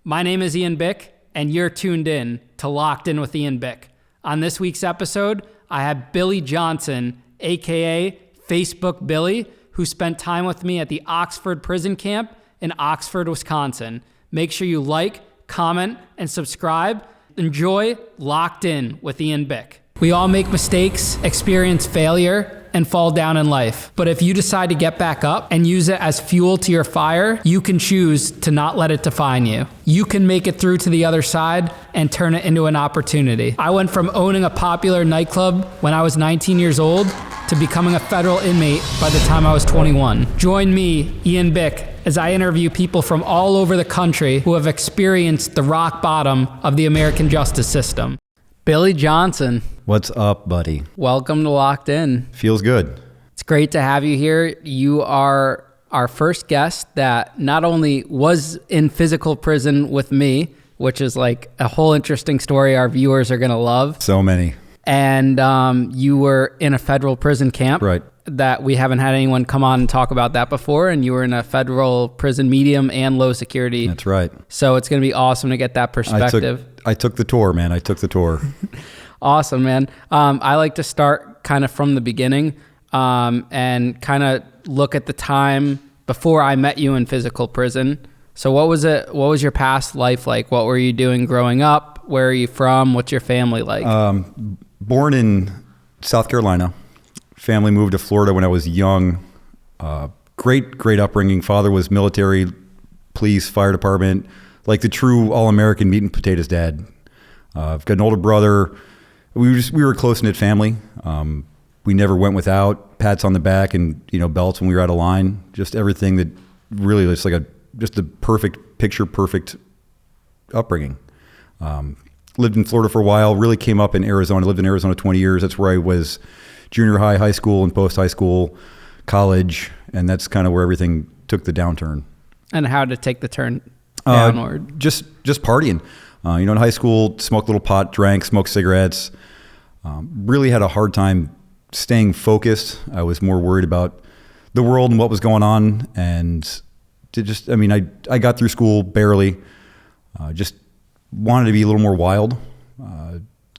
My name is Ian Bick, and you're tuned in to Locked In with Ian Bick. On this week's episode, I have Billy Johnson, aka Facebook Billy, who spent time with me at the Oxford prison camp in Oxford, Wisconsin. Make sure you like, comment, and subscribe. Enjoy Locked In with Ian Bick. We all make mistakes, experience failure, and fall down in life. But if you decide to get back up and use it as fuel to your fire, you can choose to not let it define you. You can make it through to the other side and turn it into an opportunity. I went from owning a popular nightclub when I was 19 years old to becoming a federal inmate by the time I was 21. Join me, Ian Bick, as I interview people from all over the country who have experienced the rock bottom of the American justice system. Billy Johnson. What's up, buddy? Welcome to Locked In. Feels good. It's great to have you here. You are our first guest that not only was in physical prison with me, which is like a whole interesting story our viewers are going to love. So many. And you were in a federal prison camp. Right. That we haven't had anyone come on and talk about that before. And you were in a federal prison, medium and low security. That's right. So it's going to be awesome to get that perspective. I took the tour, man. I took the tour. Awesome, man. I like to start kind of from the beginning and kind of look at the time before I met you in physical prison. So what was it? What was your past life like? What were you doing growing up? Where are you from? What's your family like? Born in South Carolina. Family moved to Florida when I was young. Great upbringing. Father was military, police, fire department, like the true all-American meat and potatoes dad. I've got an older brother. We were a close-knit family. We never went without pats on the back and belts when we were out of line. Just everything that really was like just a perfect upbringing. Lived in Florida for a while. Really came up in Arizona. Lived in Arizona 20 years. That's where I was junior high, high school, and post high school, college, and that's kind of where everything took the downturn. And how to take the turn downward? Just partying. In high school, smoked a little pot, drank, smoked cigarettes. Really had a hard time staying focused. I was more worried about the world and what was going on, and I got through school barely. Just wanted to be a little more wild.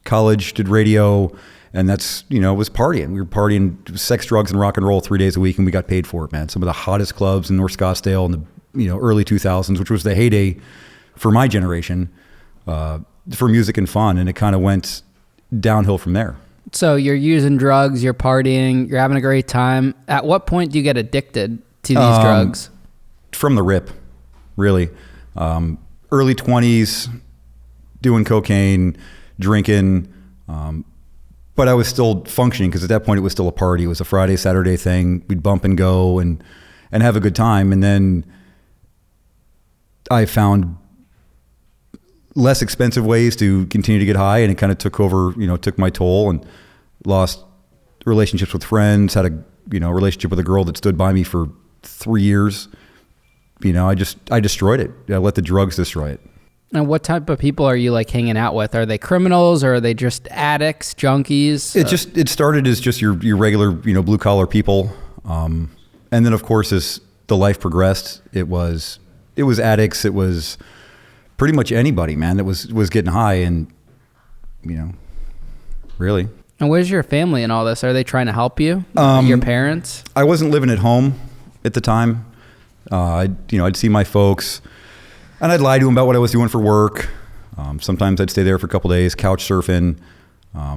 College, did radio, and that's, it was partying. We were partying, sex, drugs, and rock and roll 3 days a week, and we got paid for it, man. Some of the hottest clubs in North Scottsdale in the early 2000s, which was the heyday for my generation, for music and fun, and it kind of went downhill from there. So you're using drugs, you're partying, you're having a great time. At what point do you get addicted to these drugs? From the rip, really. Early 20s, doing cocaine, drinking, but I was still functioning because at that point it was still a party. It was a Friday, Saturday thing. We'd bump and go and have a good time. And then I found less expensive ways to continue to get high, and it kind of took over, took my toll, and lost relationships with friends, had a, relationship with a girl that stood by me for 3 years. I destroyed it. I let the drugs destroy it. And what type of people are you like hanging out with? Are they criminals, or are they just addicts, junkies? It started as just your regular, blue collar people. And then of course, as the life progressed, it was addicts. It was pretty much anybody, man, that was getting high, and, really. And where's your family in all this? Are they trying to help you? Your parents? I wasn't living at home at the time. I'd see my folks, and I'd lie to them about what I was doing for work. Sometimes I'd stay there for a couple of days, couch surfing. I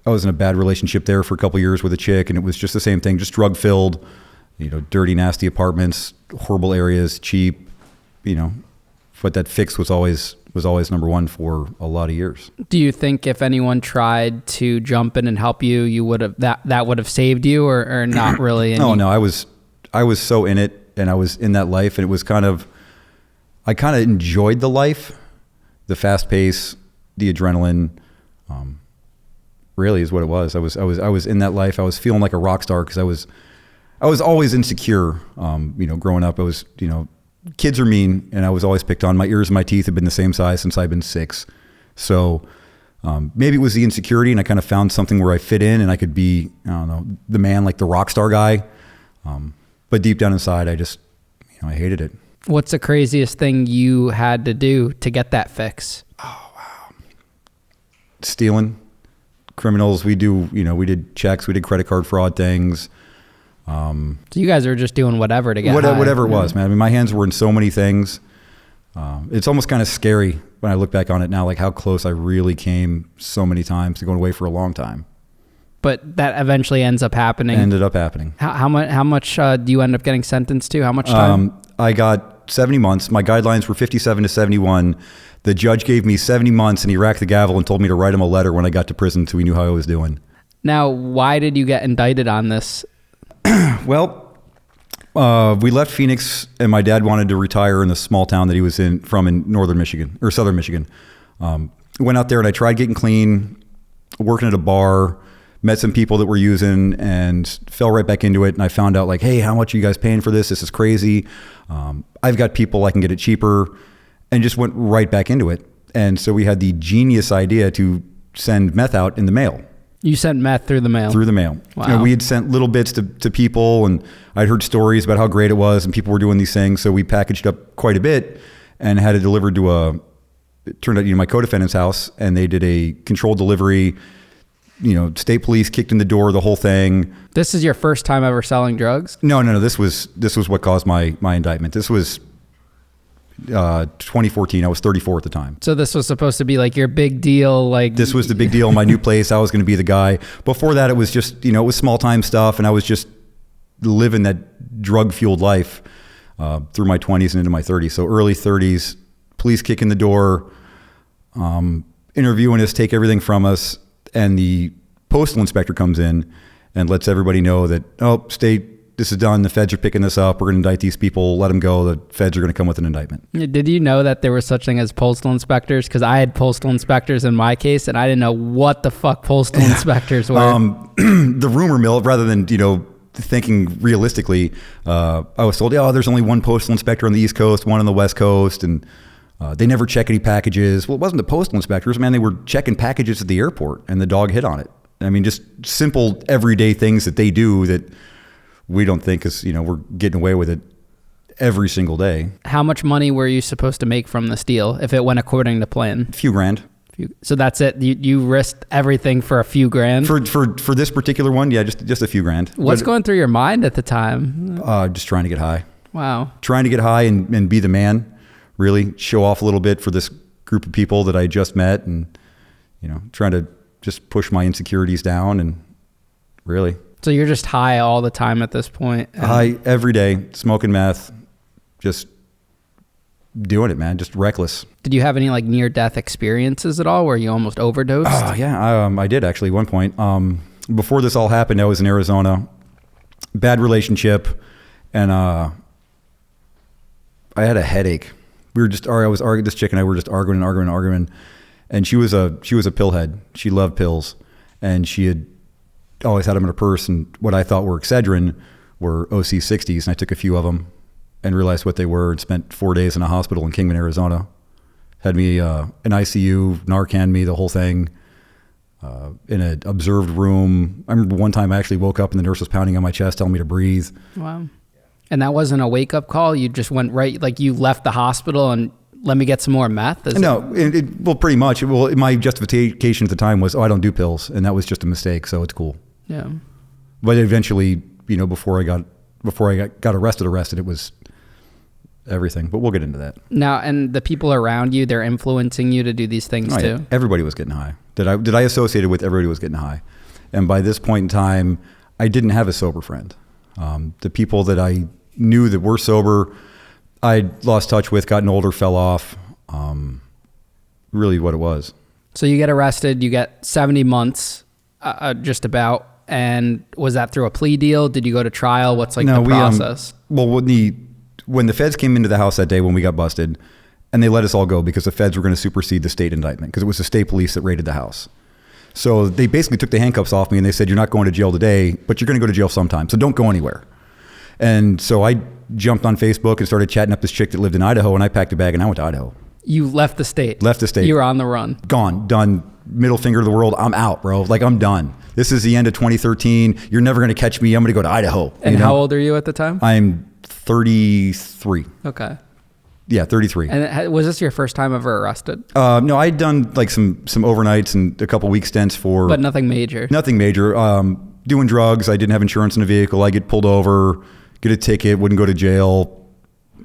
was in a bad relationship there for a couple of years with a chick, and it was just the same thing, just drug filled, dirty, nasty apartments, horrible areas, cheap, but that fix was always number one for a lot of years. Do you think if anyone tried to jump in and help you, you would have that would have saved you, or not really? No, I was so in it, and I was in that life, and it was I kind of enjoyed the life, the fast pace, the adrenaline. Really is what it was. I was in that life. I was feeling like a rock star because I was always insecure. Growing up, I was, kids are mean, and I was always picked on. My ears and my teeth have been the same size since I've been 6. So maybe it was the insecurity, and I kind of found something where I fit in and I could be, the man, like the rock star guy. But deep down inside, I hated it. What's the craziest thing you had to do to get that fix? Stealing. Criminals, we did checks, we did credit card fraud things. So you guys are just doing whatever to get whatever it was, man. I mean, my hands were in so many things. It's almost kind of scary when I look back on it now, like how close I really came so many times to going away for a long time. But that eventually ends up happening. Ended up happening. How much do you end up getting sentenced to? How much time? I got 70 months. My guidelines were 57 to 71. The judge gave me 70 months, and he racked the gavel and told me to write him a letter when I got to prison so he knew how I was doing. Now, why did you get indicted on this? Well, we left Phoenix, and my dad wanted to retire in the small town that he was from in northern Michigan, or southern Michigan. Went out there, and I tried getting clean, working at a bar, met some people that were using, and fell right back into it. And I found out, like, hey, how much are you guys paying for this? This is crazy. I've got people, I can get it cheaper, and just went right back into it. And so we had the genius idea to send meth out in the mail. You sent meth through the mail? Through the mail. Wow. You know, we had sent little bits to people, and I'd heard stories about how great it was, and people were doing these things. So we packaged up quite a bit and had it delivered to it turned out, my co-defendant's house, and they did a controlled delivery. State police kicked in the door, the whole thing. This is your first time ever selling drugs? No. This was what caused my indictment. This was 2014. I was 34 at the time. So this was supposed to be like your big deal, like this was the big deal. My new place, I was going to be the guy. Before that, it was just, it was small time stuff, and I was just living that drug fueled life through my 20s and into my 30s. So early 30s, police kick in the door, interviewing us, take everything from us, and the postal inspector comes in and lets everybody know that, state, this is done. The feds are picking this up. We're going to indict these people. Let them go. The feds are going to come with an indictment. Did you know that there was such thing as postal inspectors? Because I had postal inspectors in my case, and I didn't know what the fuck postal inspectors were. The rumor mill, rather than, thinking realistically, I was told, there's only one postal inspector on the East Coast, one on the West Coast, and they never check any packages. Well, it wasn't the postal inspectors, man. They were checking packages at the airport, and the dog hit on it. I mean, just simple everyday things that they do that we don't think is, we're getting away with it every single day. How much money were you supposed to make from this deal if it went according to plan? A few grand. So that's it. You risked everything for a few grand? For this particular one, yeah, just a few grand. What's going through your mind at the time? Just trying to get high. Wow. Trying to get high and be the man, really show off a little bit for this group of people that I just met, and, trying to just push my insecurities down, and really. So you're just high all the time at this point? High every day, smoking meth, just doing it, man, just reckless. Did you have any like near-death experiences at all where you almost overdosed? Yeah, I did actually at one point. Before this all happened, I was in Arizona, bad relationship, and I had a headache. I was arguing, this chick and I were just arguing, and she was a pillhead. She loved pills, and she had always had them in her purse, and what I thought were Excedrin were OC60s, and I took a few of them and realized what they were, and spent 4 days in a hospital in Kingman, Arizona. Had me an ICU, Narcan me, the whole thing, in an observed room. I remember one time I actually woke up and the nurse was pounding on my chest, telling me to breathe. Wow. And that wasn't a wake-up call? You just went right, like you left the hospital and let me get some more meth? Well, pretty much. Well, my justification at the time was, I don't do pills, and that was just a mistake, so it's cool. Yeah. But eventually, before I got arrested, it was everything. But we'll get into that. Now, and the people around you, they're influencing you to do these things too? Yeah. Everybody was getting high. That I associated with, everybody was getting high. And by this point in time, I didn't have a sober friend. The people that I knew that were sober, I lost touch with, gotten older, fell off. Really what it was. So you get arrested, you get 70 months, just about. And was that through a plea deal? Did you go to trial? What's the process? When the feds came into the house that day when we got busted, and they let us all go because the feds were going to supersede the state indictment because it was the state police that raided the house. So they basically took the handcuffs off me and they said, you're not going to jail today, but you're going to go to jail sometime. So don't go anywhere. And so I jumped on Facebook and started chatting up this chick that lived in Idaho, and I packed a bag and I went to Idaho. You left the state? Left the state. You were on the run? Gone, done, middle finger to the world. I'm out, bro. Like, I'm done. This is the end of 2013. You're never going to catch me. I'm going to go to Idaho. And how old are you at the time? I'm 33. Okay. Yeah, 33. And was this your first time ever arrested? No, I'd done like some overnights and a couple week stints for... But nothing major? Nothing major. Doing drugs. I didn't have insurance in the vehicle. I get pulled over, get a ticket, wouldn't go to jail,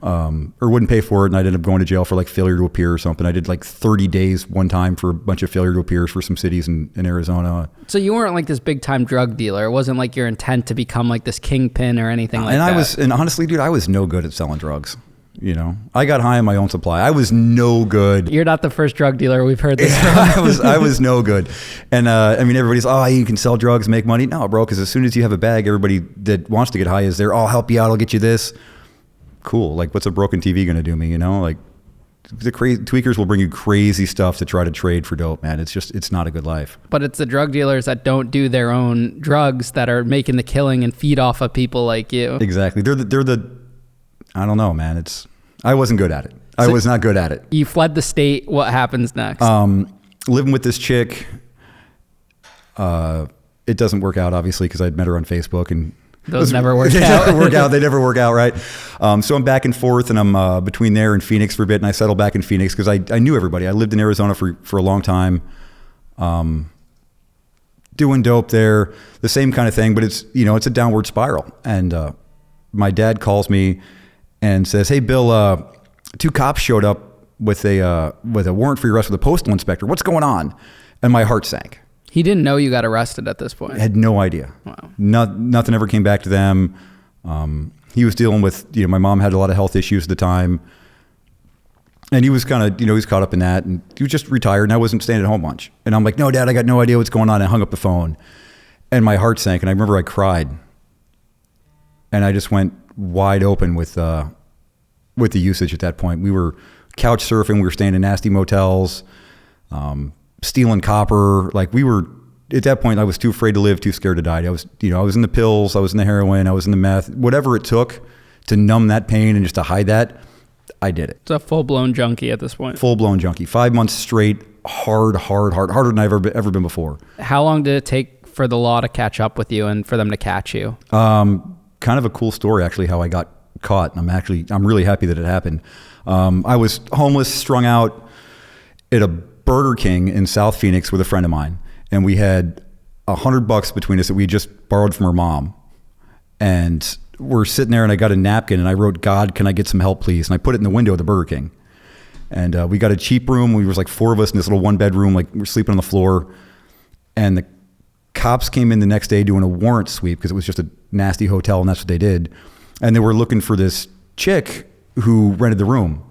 or wouldn't pay for it, and I'd end up going to jail for like failure to appear or something. I did like 30 days one time for a bunch of failure to appears for some cities in Arizona. So you weren't like this big time drug dealer. It wasn't like your intent to become like this kingpin or anything like that. And honestly, dude, I was no good at selling drugs. You know, I got high on my own supply. I was no good. You're not the first drug dealer we've heard this from. I was no good. And I mean, everybody's, oh, you can sell drugs, make money. No, bro, because as soon as you have a bag, everybody that wants to get high is there. Oh, I'll help you out. I'll get you this. Cool. Like, what's a broken TV going to do me? You know, like the crazy tweakers will bring you crazy stuff to try to trade for dope, man. It's not a good life. But it's the drug dealers that don't do their own drugs that are making the killing and feed off of people like you. Exactly. They're the I don't know, man. I wasn't good at it. I was not good at it. You fled the state. What happens next? Living with this chick. It doesn't work out, obviously, because I'd met her on Facebook, and those never work out. They never work out, right? So I'm back and forth, and I'm between there and Phoenix for a bit, and I settled back in Phoenix because I knew everybody. I lived in Arizona for a long time. Doing dope there, the same kind of thing, but it's a downward spiral. And my dad calls me and says, "Hey, Bill, 2 cops showed up with a warrant for your arrest with a postal inspector. What's going on?" And my heart sank. He didn't know you got arrested at this point. I had no idea. Wow. Nothing ever came back to them. He was dealing with, my mom had a lot of health issues at the time. And he was kind of, he was caught up in that. And he was just retired, and I wasn't staying at home much. And I'm like, "No, Dad, I got no idea what's going on." I hung up the phone. And my heart sank. And I remember I cried. And I just went wide open with the usage at that point. We were couch surfing. We were staying in nasty motels, stealing copper. Like, we were, at that point, I was too afraid to live, too scared to die. I was in the pills, I was in the heroin, I was in the meth, whatever it took to numb that pain and just to hide that, I did it. It's a full-blown junkie at this point. Full-blown junkie. 5 months straight, harder than I've ever been before. How long did it take for the law to catch up with you and for them to catch you? Kind of a cool story, actually, how I got caught. I'm really happy that it happened. I was homeless, strung out at a Burger King in South Phoenix with a friend of mine, and we had $100 between us that we just borrowed from her mom. And we're sitting there, and I got a napkin, and I wrote, "God, can I get some help, please?" And I put it in the window of the Burger King. And we got a cheap room. We was like 4 of us in this little 1-bedroom, like we're sleeping on the floor. And the cops came in the next day doing a warrant sweep because it was just a nasty hotel, and that's what they did. And they were looking for this chick who rented the room.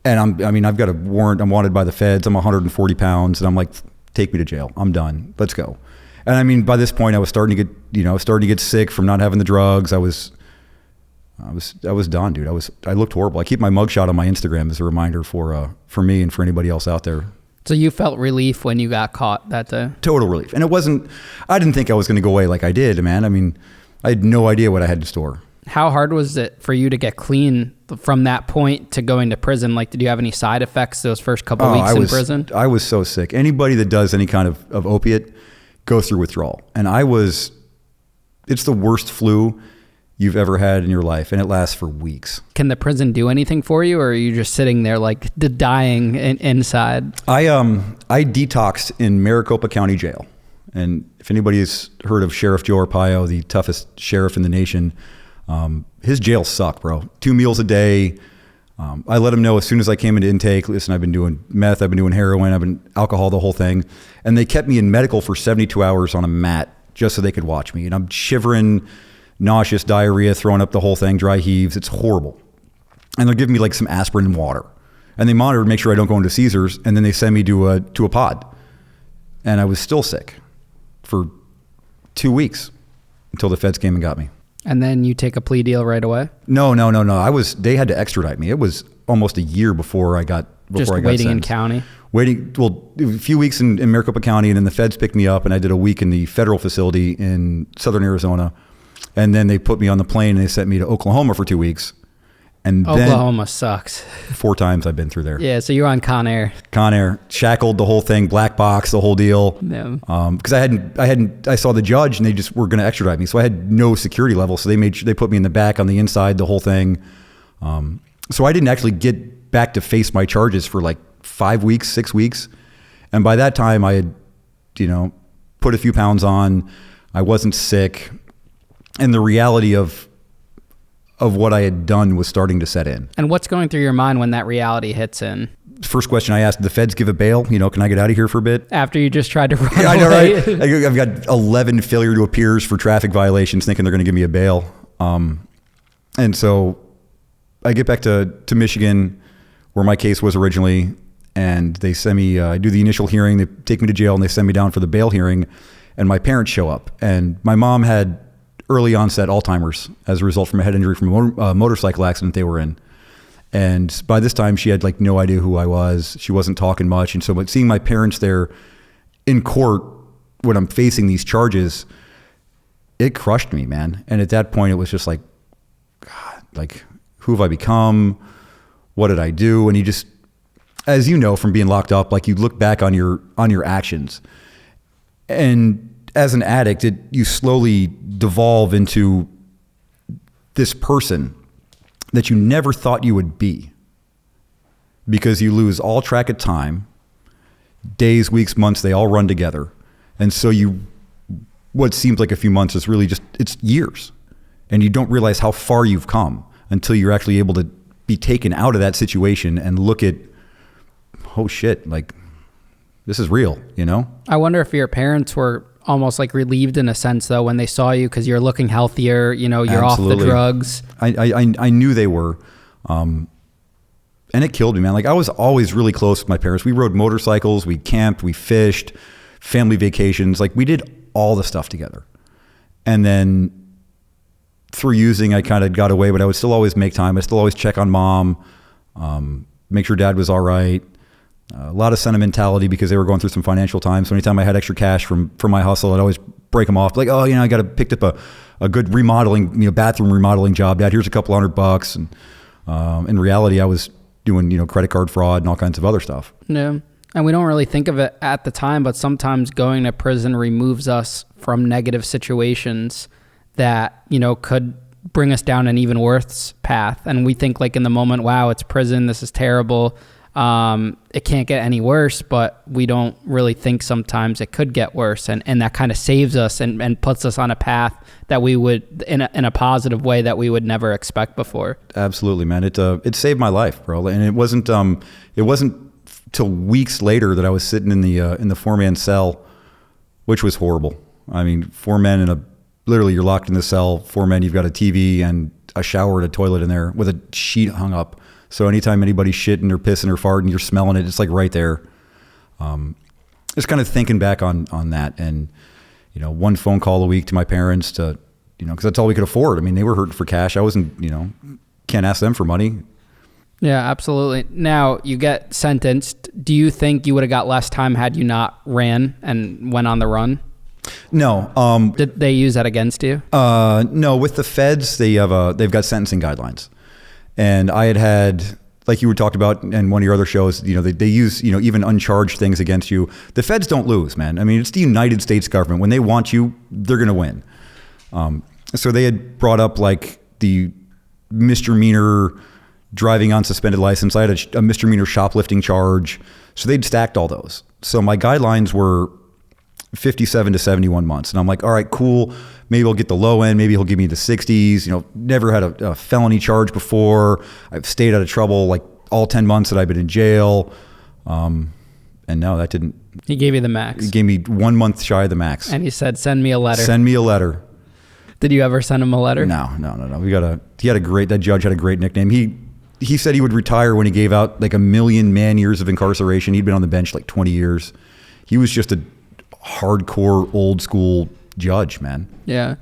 And I've got a warrant. I'm wanted by the feds. I'm 140 pounds. And I'm like, "Take me to jail. I'm done. Let's go." And by this point I was starting to get sick from not having the drugs. I was done, dude. I looked horrible. I keep my mugshot on my Instagram as a reminder for me and for anybody else out there. So you felt relief when you got caught that day? Total relief. And I didn't think I was going to go away like I did, man. I had no idea what I had in store. How hard was it for you to get clean from that point to going to prison? Like, did you have any side effects those first couple weeks in prison? I was so sick. Anybody that does any kind of opiate goes through withdrawal. And it's the worst flu you've ever had in your life, and it lasts for weeks. Can the prison do anything for you, or are you just sitting there like dying inside? I detoxed in Maricopa County Jail. And if anybody's heard of Sheriff Joe Arpaio, the toughest sheriff in the nation, his jails suck, bro. 2 meals a day. I let him know as soon as I came into intake, "Listen, I've been doing meth, I've been doing heroin, I've been alcohol, the whole thing." And they kept me in medical for 72 hours on a mat just so they could watch me. And I'm shivering, nauseous, diarrhea, throwing up the whole thing, dry heaves. It's horrible. And they'll give me like some aspirin and water. And they monitor to make sure I don't go into seizures. And then they send me to a pod. And I was still sick for 2 weeks until the feds came and got me. And then you take a plea deal right away? No. They had to extradite me. It was almost a year before I got waiting sentenced. in county? A few weeks in Maricopa County, and then the feds picked me up, and I did a week in the federal facility in southern Arizona. And then they put me on the plane, and they sent me to Oklahoma for 2 weeks. And Oklahoma sucks. 4 times I've been through there. Yeah, so you're on Con Air. Con Air, shackled, the whole thing, black box, the whole deal. Yeah. Because I saw the judge, and they just were going to extradite me, so I had no security level. So they put me in the back, on the inside, the whole thing. So I didn't actually get back to face my charges for like 5 weeks, 6 weeks. And by that time I had, put a few pounds on. I wasn't sick. And the reality of what I had done was starting to set in. And what's going through your mind when that reality hits in? First question I asked, did the feds give a bail? Can I get out of here for a bit? After you just tried to run away. I know, right? I've got 11 failure to appears for traffic violations thinking they're going to give me a bail. And so I get back to Michigan where my case was originally, and they send me, I do the initial hearing, they take me to jail, and they send me down for the bail hearing, and my parents show up. And my mom had early onset Alzheimer's as a result from a head injury from a motorcycle accident they were in. And by this time she had like no idea who I was. She wasn't talking much. And so, but seeing my parents there in court when I'm facing these charges, it crushed me, man. And at that point it was just like, God, like, who have I become? What did I do? And you just, as you know, from being locked up, like you look back on your actions, and as an addict, you slowly devolve into this person that you never thought you would be, because you lose all track of time. Days, weeks, months, they all run together. And so what seems like a few months is really just, it's years. And you don't realize how far you've come until you're actually able to be taken out of that situation and look at, oh shit, like this is real, I wonder if your parents were almost like relieved in a sense though when they saw you, because you're looking healthier, you're Absolutely. off the drugs. I knew they were, and it killed me, man. Like I was always really close with my parents. We rode motorcycles, we camped, we fished, family vacations, like we did all the stuff together. And then through using, I kind of got away, but I would still always make time. I still always check on mom, make sure dad was all right. A lot of sentimentality because they were going through some financial times. So anytime I had extra cash from my hustle, I'd always break them off. Like, oh, I picked up a good remodeling, bathroom remodeling job. Dad, here's a couple $100. And in reality, I was doing, credit card fraud and all kinds of other stuff. Yeah. And we don't really think of it at the time, but sometimes going to prison removes us from negative situations that, could bring us down an even worse path. And we think like in the moment, wow, it's prison. This is terrible. It can't get any worse, but we don't really think sometimes it could get worse. And that kind of saves us and puts us on a path that we would, in a positive way, that we would never expect before. Absolutely, man. It saved my life, bro. And it wasn't till weeks later that I was sitting in the 4-man cell, which was horrible. I mean, 4 men literally you're locked in the cell, 4 men, you've got a TV and a shower and a toilet in there with a sheet hung up. So anytime anybody's shitting or pissing or farting, you're smelling it. It's like right there. Just kind of thinking back on that, and one phone call a week to my parents to, because that's all we could afford. I mean, they were hurting for cash. I wasn't, can't ask them for money. Yeah, absolutely. Now you get sentenced. Do you think you would have got less time had you not ran and went on the run? No. Did they use that against you? No. With the feds, they've got sentencing guidelines. And I had, like you were talked about in one of your other shows, they use, even uncharged things against you. The feds don't lose, man. I mean, it's the United States government. When they want you, they're going to win. So they had brought up like the misdemeanor driving on suspended license. I had a misdemeanor shoplifting charge. So they'd stacked all those. So my guidelines were 57 to 71 months. And I'm like, all right, cool. Maybe I'll get the low end. Maybe he'll give me the 60s. Never had a felony charge before. I've stayed out of trouble like all 10 months that I've been in jail. And no, that didn't. He gave you the max. He gave me 1 month shy of the max. And he said, send me a letter. Send me a letter. Did you ever send him a letter? No. That judge had a great nickname. He said he would retire when he gave out like 1 million man years of incarceration. He'd been on the bench like 20 years. He was just a hardcore old school judge, man. Yeah.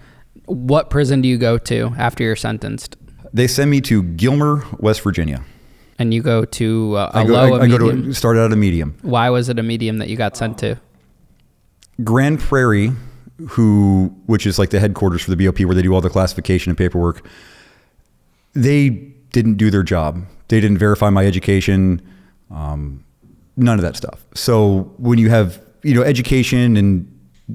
What prison do you go to after you're sentenced? They send me to Gilmer, West Virginia. And you go to I started out a medium. Why was it a medium that you got sent to? Grand Prairie, which is like the headquarters for the BOP where they do all the classification and paperwork, they didn't do their job. They didn't verify my education, none of that stuff. So when you have education and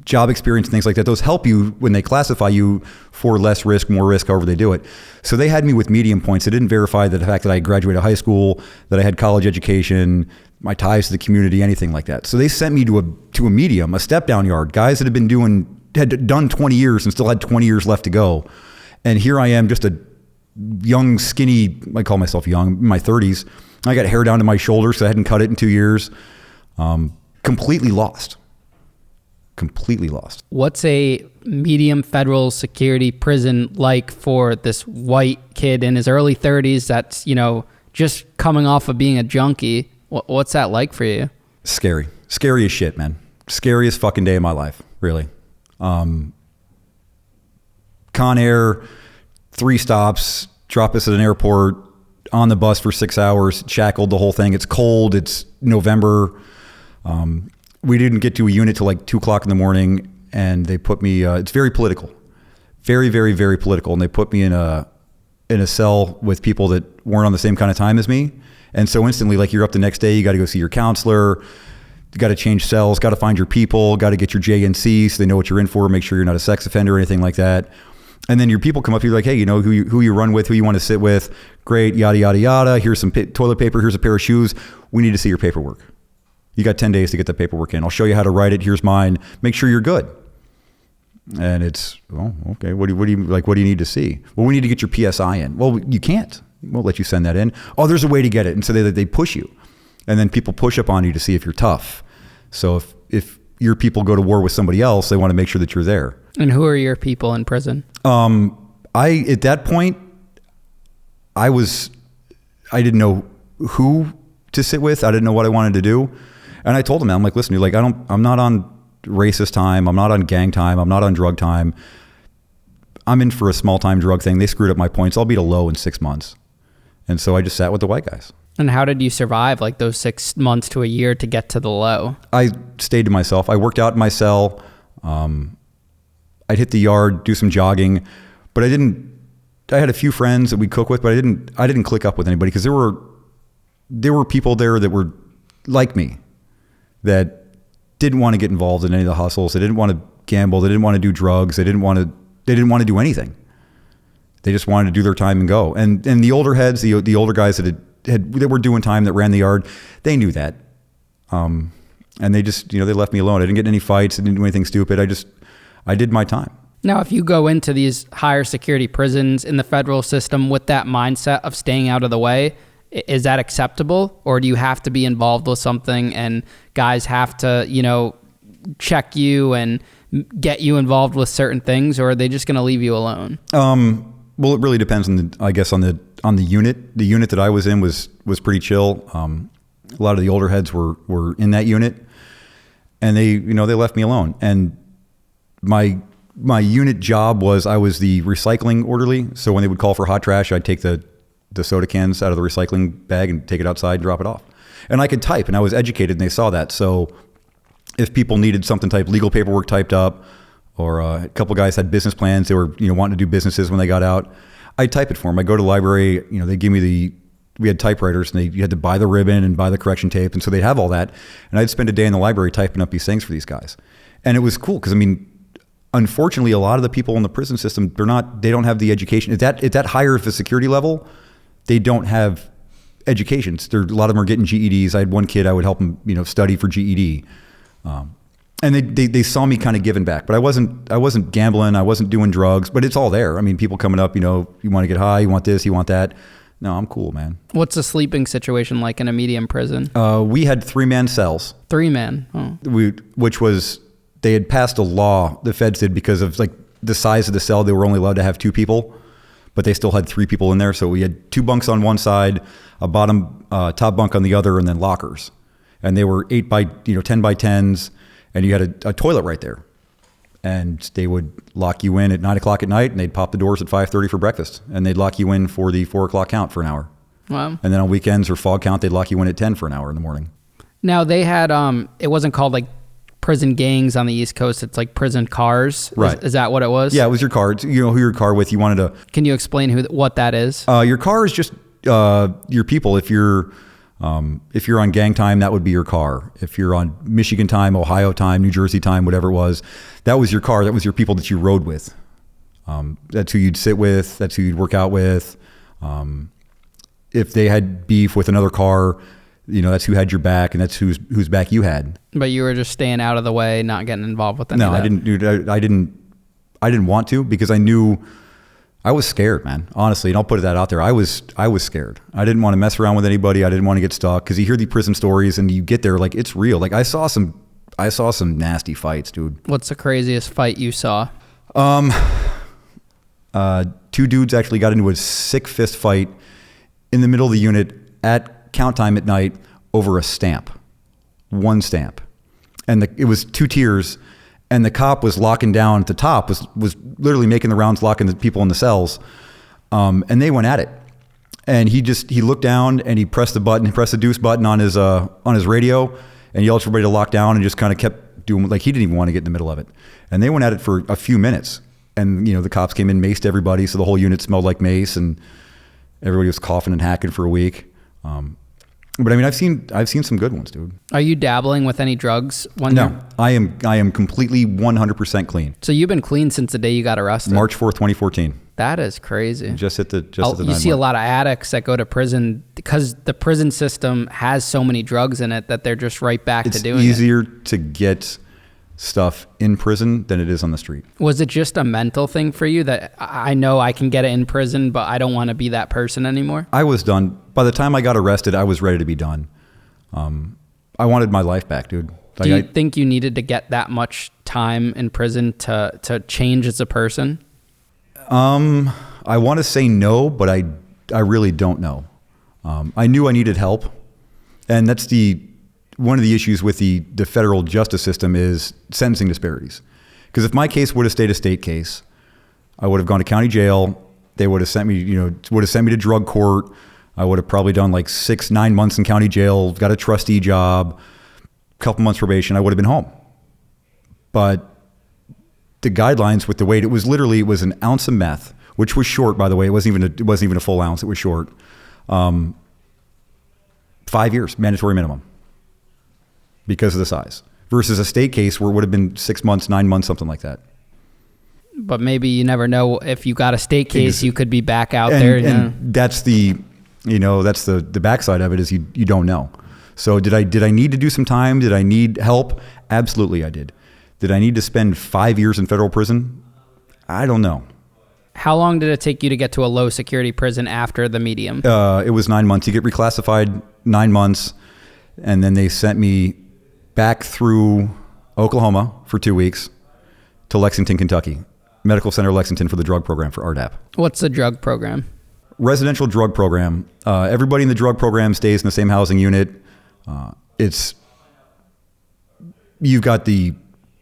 job experience, things like that. Those help you when they classify you for less risk, more risk, however they do it. So they had me with medium points. They didn't verify the fact that I graduated high school, that I had college education, my ties to the community, anything like that. So they sent me to a medium, a step down yard, guys that had done 20 years and still had 20 years left to go. And here I am, just a young, skinny, I call myself young, in my 30s. I got hair down to my shoulders because I hadn't cut it in 2 years. Completely lost. What's a medium federal security prison like for this white kid in his early 30s that's, just coming off of being a junkie? What's that like for you? Scary. Scary as shit, man. Scariest fucking day of my life, really. Con Air, 3 stops, drop us at an airport, on the bus for 6 hours, shackled, the whole thing. It's cold. It's November. We didn't get to a unit till like 2:00 in the morning, and they put me, it's very political, very, very, very political. And they put me in a cell with people that weren't on the same kind of time as me. And so instantly, like, you're up the next day, you got to go see your counselor, you got to change cells, got to find your people, got to get your JNC so they know what you're in for, make sure you're not a sex offender or anything like that. And then your people come up to you like, hey, who you run with, who you want to sit with, great, yada, yada, yada. Here's some toilet paper, here's a pair of shoes. We need to see your paperwork. You got 10 days to get the paperwork in. I'll show you how to write it. Here's mine. Make sure you're good. And it's, well, okay, what do you need to see? Well, we need to get your PSI in. Well, you can't. We won't let you send that in. Oh, there's a way to get it. And so they push you. And then people push up on you to see if you're tough. So if your people go to war with somebody else, they want to make sure that you're there. And who are your people in prison? At that point, I didn't know who to sit with. I didn't know what I wanted to do. And I told them, I'm like, listen, I'm not on racist time. I'm not on gang time. I'm not on drug time. I'm in for a small time drug thing. They screwed up my points. I'll be to low in 6 months. And so I just sat with the white guys. And how did you survive like those 6 months to a year to get to the low? I stayed to myself. I worked out in my cell. I'd hit the yard, do some jogging, but I had a few friends that we'd cook with, but I didn't click up with anybody because there were people there that were like me that didn't want to get involved in any of the hustles. They didn't want to gamble. They didn't want to do drugs. They didn't want to do anything. They just wanted to do their time and go. And the older heads, the older guys that were doing time, that ran the yard, they knew that. And they just, they left me alone. I didn't get in any fights. I didn't do anything stupid. I did my time. Now, if you go into these higher security prisons in the federal system with that mindset of staying out of the way, is that acceptable? Or do you have to be involved with something and guys have to, check you and get you involved with certain things, or are they just going to leave you alone? Well, it really depends on the unit. The unit that I was in was pretty chill. A lot of the older heads were in that unit, and they left me alone. And my unit job was I was the recycling orderly. So when they would call for hot trash, I'd take the soda cans out of the recycling bag and take it outside and drop it off. And I could type, and I was educated, and they saw that. So if people needed something typed, legal paperwork typed up, or a couple guys had business plans, they were wanting to do businesses when they got out, I'd type it for them. I'd go to the library, they give me we had typewriters, and you had to buy the ribbon and buy the correction tape, and so they'd have all that. And I'd spend a day in the library typing up these things for these guys. And it was cool because, unfortunately, a lot of the people in the prison system, they don't have the education. At that higher of a security level, they don't have educations. A lot of them are getting GEDs. I had one kid, I would help him, study for GED. And they saw me kind of giving back, but I wasn't gambling. I wasn't doing drugs, but it's all there. People coming up, you want to get high, you want this, you want that. No, I'm cool, man. What's the sleeping situation like in a medium prison? We had 3-man cells. 3-man. Oh. Which was, they had passed a law, the feds did, because of like the size of the cell, they were only allowed to have 2 people, but they still had 3 people in there. So we had 2 bunks on one side, a top bunk on the other, and then lockers. And they were 10 by 10s, and you had a toilet right there. And they would lock you in at 9:00 at night, and they'd pop the doors at 5:30 for breakfast. And they'd lock you in for the 4:00 count for an hour. Wow. And then on weekends or fog count, they'd lock you in at 10 for an hour in the morning. Now they had, it wasn't called like prison gangs on the East Coast. It's like prison cars. Right. Is that what it was? Yeah, it was your car. Who your car with. You wanted to. Can you explain what that is? Your car is just your people. If you're If you're on gang time, that would be your car. If you're on Michigan time, Ohio time, New Jersey time, whatever it was, that was your car. That was your people that you rode with. That's who you'd sit with. That's who you'd work out with. If they had beef with another car, that's who had your back, and that's whose back you had. But you were just staying out of the way, not getting involved with any of that. No, I didn't, dude. I didn't want to, because I knew I was scared, man. Honestly, and I'll put that out there. I was scared. I didn't want to mess around with anybody. I didn't want to get stuck, because you hear the prison stories and you get there, like, it's real. Like, I saw some nasty fights, dude. What's the craziest fight you saw? Two dudes actually got into a sick fist fight in the middle of the unit at count time at night over a stamp. One stamp. And it was 2 tiers, and the cop was locking down at the top, was literally making the rounds, locking the people in the cells. And they went at it. And he looked down and he pressed the deuce button on his radio, and yelled for everybody to lock down, and just kind of kept doing, like, he didn't even want to get in the middle of it. And they went at it for a few minutes. And, the cops came in, maced everybody. So the whole unit smelled like mace, and everybody was coughing and hacking for a week. But I mean, I've seen some good ones, dude. Are you dabbling with any drugs? No, I am completely 100% clean. So you've been clean since the day you got arrested? March 4th, 2014. That is crazy. Just hit the You see a lot of addicts that go to prison because the prison system has so many drugs in it that they're just right back to doing it. It's easier to get stuff in prison than it is on the street. Was it just a mental thing for you that I know I can get it in prison, but I don't want to be that person anymore? I was done. By the time I got arrested, I was ready to be done. I wanted my life back, dude. Do you think you needed to get that much time in prison to change as a person? I want to say no, but I really don't know. I knew I needed help, and that's one of the issues with the federal justice system is sentencing disparities. Because if my case would have stayed a state case, I would have gone to county jail. They would have sent me, to drug court. I would have probably done like 6-9 months in county jail, got a trustee job, couple months probation. I would have been home. But the guidelines with the weight, it was an ounce of meth, which was short, by the way. It wasn't even a full ounce. It was short. 5 years, mandatory minimum, because of the size, versus a state case where it would have been 6 months, 9 months, something like that. But maybe you never know. If you got a state case, you could be back out there. And that's that's the backside of it, is you don't know. So did I need to do some time? Did I need help? Absolutely I did. Did I need to spend 5 years in federal prison? I don't know. How long did it take you to get to a low security prison after the medium? It was 9 months. You get reclassified 9 months, and then they sent me back through Oklahoma for 2 weeks to Lexington, Kentucky, Medical Center Lexington, for the drug program for RDAP. What's the drug program? Residential drug program. Everybody in the drug program stays in the same housing unit. You've got the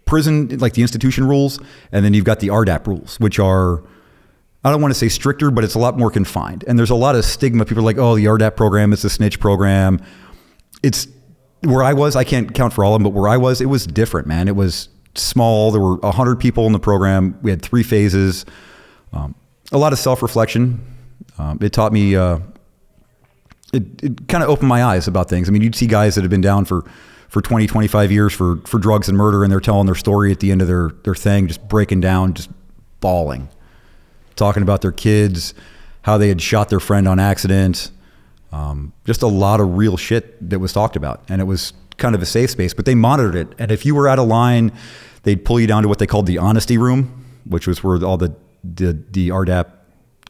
prison, like the institution rules, and then you've got the RDAP rules, which are, I don't want to say stricter, but it's a lot more confined. And there's a lot of stigma. People are like, oh, the RDAP program is a snitch program. It's where I was, I can't count for all of them, but where I was, it was different, man. It was small. There were 100 people in the program. We had 3 phases. A lot of self-reflection. It taught me, it kind of opened my eyes about things. I mean, you'd see guys that have been down for 20, 25 years for drugs and murder, and they're telling their story at the end of their thing, just breaking down, just bawling, talking about their kids, how they had shot their friend on accident. Just a lot of real shit that was talked about. And it was kind of a safe space, but they monitored it. And if you were out of line, they'd pull you down to what they called the honesty room, which was where all the RDAP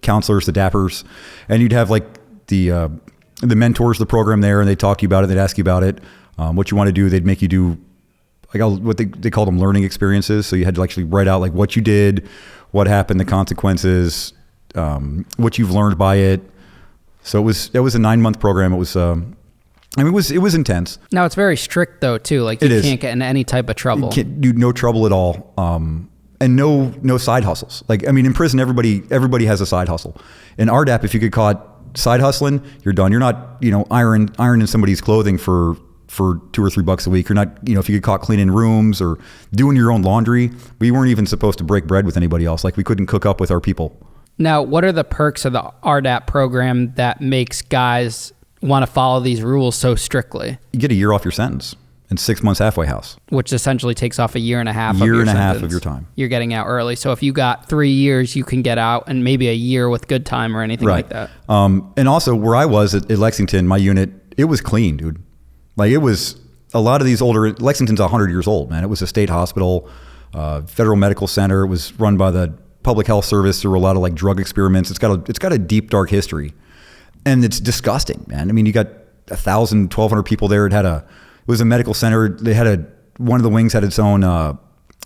counselors, the DAPPers, and you'd have like the mentors of the program there, and they'd talk to you about it. They'd ask you about it. What you want to do, they'd make you do like what they called them learning experiences. So you had to actually write out like what you did, what happened, the consequences, what you've learned by it. So it was a 9-month program. It was, it was intense. Now it's very strict though too. Like you can't get in any type of trouble. You can't do no trouble at all. And no side hustles. Like, I mean, in prison, everybody has a side hustle. In RDAP, if you get caught side hustling, you're done. You're not, ironing somebody's clothing for $2 or $3 a week. You're not, if you get caught cleaning rooms or doing your own laundry, we weren't even supposed to break bread with anybody else. Like we couldn't cook up with our people. Now, what are the perks of the RDAP program that makes guys want to follow these rules so strictly. You get a year off your sentence and 6 months halfway house. Which essentially takes off a year and a half Year of your and a half sentence. of your time. You're getting out early. So if you got 3 years, you can get out, and maybe a year with good time or anything like that. And also where I was at Lexington, my unit, it was clean, dude. Like it was a lot of these older, Lexington's 100 years old, man. It was a state hospital, federal medical center. It was run by the public health service. There were a lot of like drug experiments. It's got a deep, dark history, and it's disgusting, man. I mean, you got 1,000, 1,200 people there. It was a medical center. They had one of the wings had its own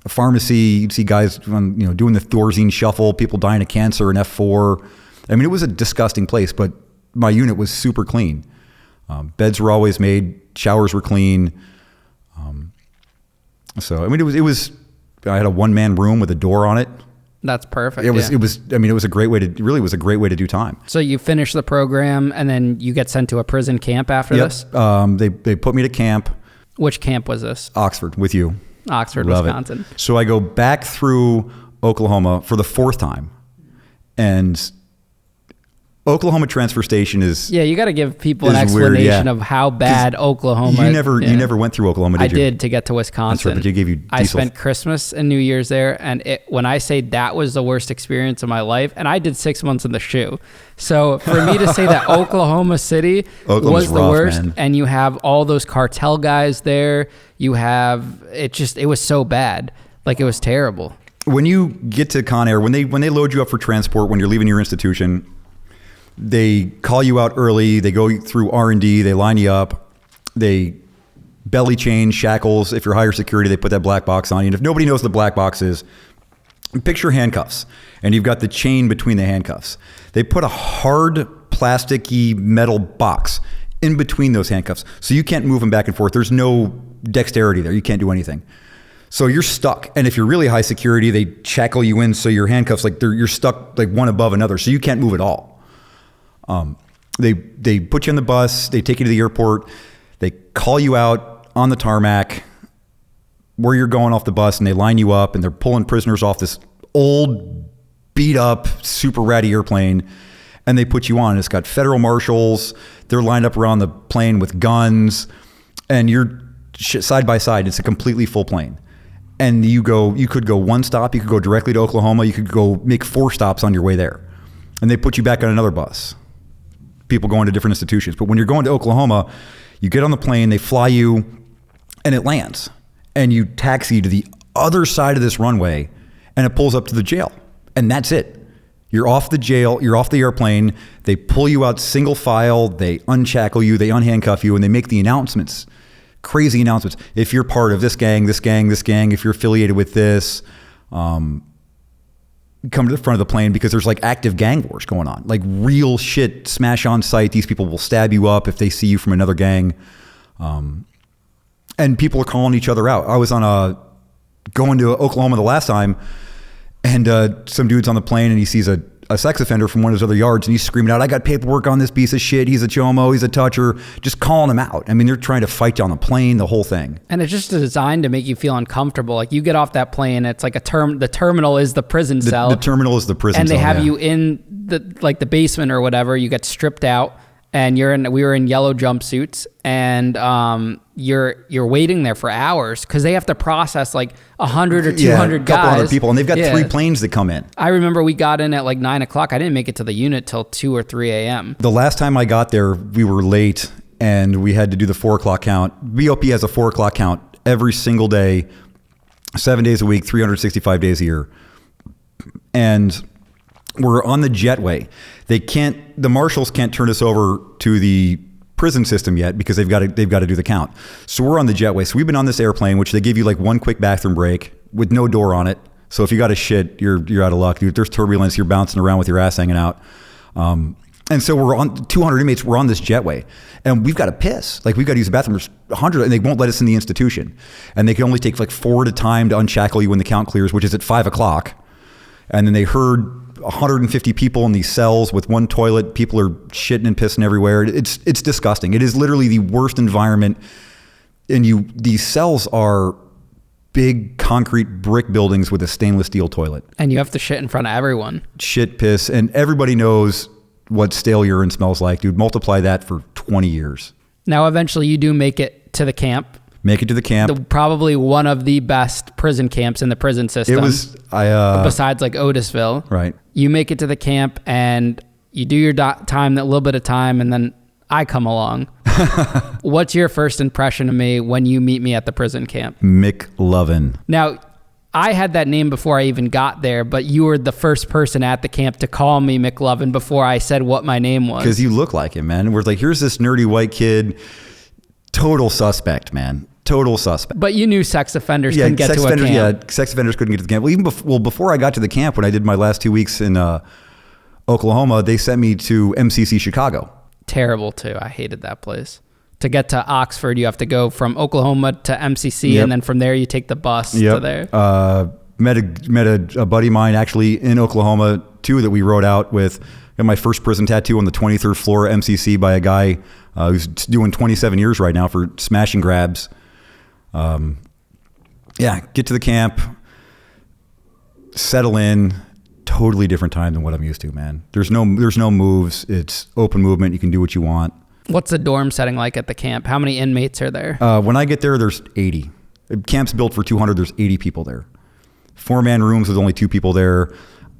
pharmacy. You'd see guys, doing the Thorazine shuffle, people dying of cancer in F4. I mean, it was a disgusting place, but my unit was super clean. Beds were always made, showers were clean. So I mean, it was. I had a one-man room with a door on it. That's perfect. It was. I mean, it was a great way to. It really was a great way to do time. So you finish the program, and then you get sent to a prison camp after this. They put me to camp. Which camp was this? Oxford with you. Oxford, Love Wisconsin. It. So I go back through Oklahoma for the 4th time, and Oklahoma transfer station is. Yeah, you got to give people an explanation of how bad Oklahoma. You never went through Oklahoma, did you? I did, to get to Wisconsin. That's right, but they gave you diesel. I spent Christmas and New Year's there, and when I say that was the worst experience of my life, and I did 6 months in the shoe. So for me to say that Oklahoma City was the worst, man. And you have all those cartel guys there, it was so bad. Like, it was terrible. When you get to Con Air, when they load you up for transport, when you're leaving your institution, they call you out early. They go through R&D. They line you up. They belly chain, shackles. If you're higher security, they put that black box on you. And if nobody knows what the black box is, picture handcuffs. And you've got the chain between the handcuffs. They put a hard, plasticky metal box in between those handcuffs. So you can't move them back and forth. There's no dexterity there. You can't do anything. So you're stuck. And if you're really high security, they shackle you in so your handcuffs, you're stuck like one above another. So you can't move at all. They put you on the bus, they take you to the airport, they call you out on the tarmac where you're going off the bus, and they line you up, and they're pulling prisoners off this old, beat up, super ratty airplane, and they put you on. It's got federal marshals, they're lined up around the plane with guns, and you're side by side. It's a completely full plane. And you could go one stop, you could go directly to Oklahoma, you could go make 4 stops on your way there. And they put you back on another bus. People going to different institutions. But when you're going to Oklahoma, you get on the plane, they fly you, and it lands. And you taxi to the other side of this runway, and it pulls up to the jail. And that's it. You're off the jail, you're off the airplane, they pull you out single file, they unshackle you, they unhandcuff you, and they make the announcements, crazy announcements. If you're part of this gang, this gang, this gang, if you're affiliated with this, come to the front of the plane, because there's like active gang wars going on, like real shit, smash on sight. These people will stab you up if they see you from another gang. And people are calling each other out. I was going to Oklahoma the last time, and some dude's on the plane, and he sees a sex offender from one of his other yards, and he's screaming out, "I got paperwork on this piece of shit. He's a chomo. He's a toucher." Just calling him out. I mean, they're trying to fight you on the plane, the whole thing. And it's just designed to make you feel uncomfortable. Like, you get off that plane, it's like the terminal is the prison cell. The terminal is the prison cell. And they have you in the basement or whatever. You get stripped out, and we were in yellow jumpsuits, and you're waiting there for hours because they have to process like 100 or 200 guys. A couple hundred people, and they've got 3 planes that come in. I remember we got in at like 9 o'clock. I didn't make it to the unit till 2 or 3 a.m. The last time I got there, we were late, and we had to do the 4 o'clock count. BOP has a 4 o'clock count every single day, 7 days a week, 365 days a year. And we're on the jetway. The marshals can't turn us over to the prison system yet because they've got to do the count. So we're on the jetway. So we've been on this airplane, which they give you like one quick bathroom break with no door on it. So if you got a shit, you're out of luck, dude. There's turbulence, you're bouncing around with your ass hanging out. And so we're on 200 inmates. We're on this jetway, and we've got to piss. Like, we've got to use the bathroom. There's 100, and they won't let us in the institution. And they can only take like 4 at a time to unshackle you when the count clears, which is at 5 o'clock. And then they herd 150 people in these cells with one toilet. People are shitting and pissing everywhere. It's disgusting. It is literally the worst environment. And these cells are big concrete brick buildings with a stainless steel toilet. And you have to shit in front of everyone. Shit, piss, and everybody knows what stale urine smells like, dude. Multiply that for 20 years. Now, eventually you do make it to the camp. Make it to the camp. Probably one of the best prison camps in the prison system. It was, besides like Otisville. Right. You make it to the camp and you do your time, that little bit of time, and then I come along. What's your first impression of me when you meet me at the prison camp? McLovin. Now, I had that name before I even got there, but you were the first person at the camp to call me McLovin before I said what my name was. Because you look like him, man. We're like, here's this nerdy white kid. Total suspect, man. Total suspect. But you knew sex offenders couldn't get to a camp. Yeah, sex offenders couldn't get to the camp. Well, even before I got to the camp, when I did my last 2 weeks in Oklahoma, they sent me to MCC Chicago. Terrible, too. I hated that place. To get to Oxford, you have to go from Oklahoma to MCC, and then from there you take the bus to there. Met a buddy of mine actually in Oklahoma, too, that we rode out with. Got my first prison tattoo on the 23rd floor of MCC by a guy who's doing 27 years right now for smash and grabs. Get to the camp, settle in. Totally different time than what I'm used to, man. There's no moves. It's open movement. You can do what you want. What's the dorm setting like at the camp? How many inmates are there? When I get there, there's 80. Camp's built for 200. There's 80 people there. 4-man rooms with only 2 people there.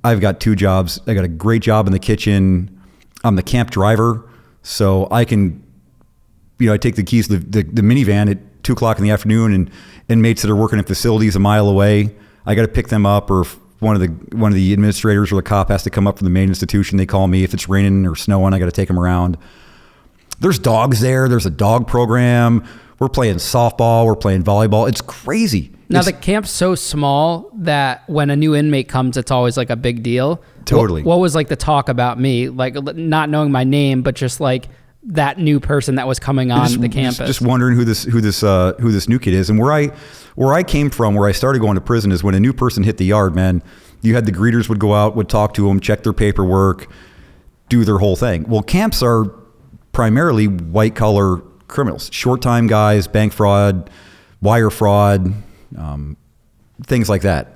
I've got 2 jobs. I got a great job in the kitchen. I'm the camp driver, so I can, I take the keys to the minivan at 2:00 in the afternoon, and inmates that are working at facilities a mile away, I got to pick them up, or if one of the administrators or the cop has to come up from the main institution, they call me. If it's raining or snowing, I got to take them around. There's dogs there. There's a dog program. We're playing softball. We're playing volleyball. It's crazy. Now, the camp's so small that when a new inmate comes, it's always like a big deal. Totally. What was like the talk about me? Like not knowing my name, but just like that new person that was coming on the campus. Just wondering who this new kid is. And where I came from, where I started going to prison, is when a new person hit the yard, man, you had the greeters would go out, would talk to them, check their paperwork, do their whole thing. Well, camps are primarily white collar criminals, short time guys, bank fraud, wire fraud, things like that.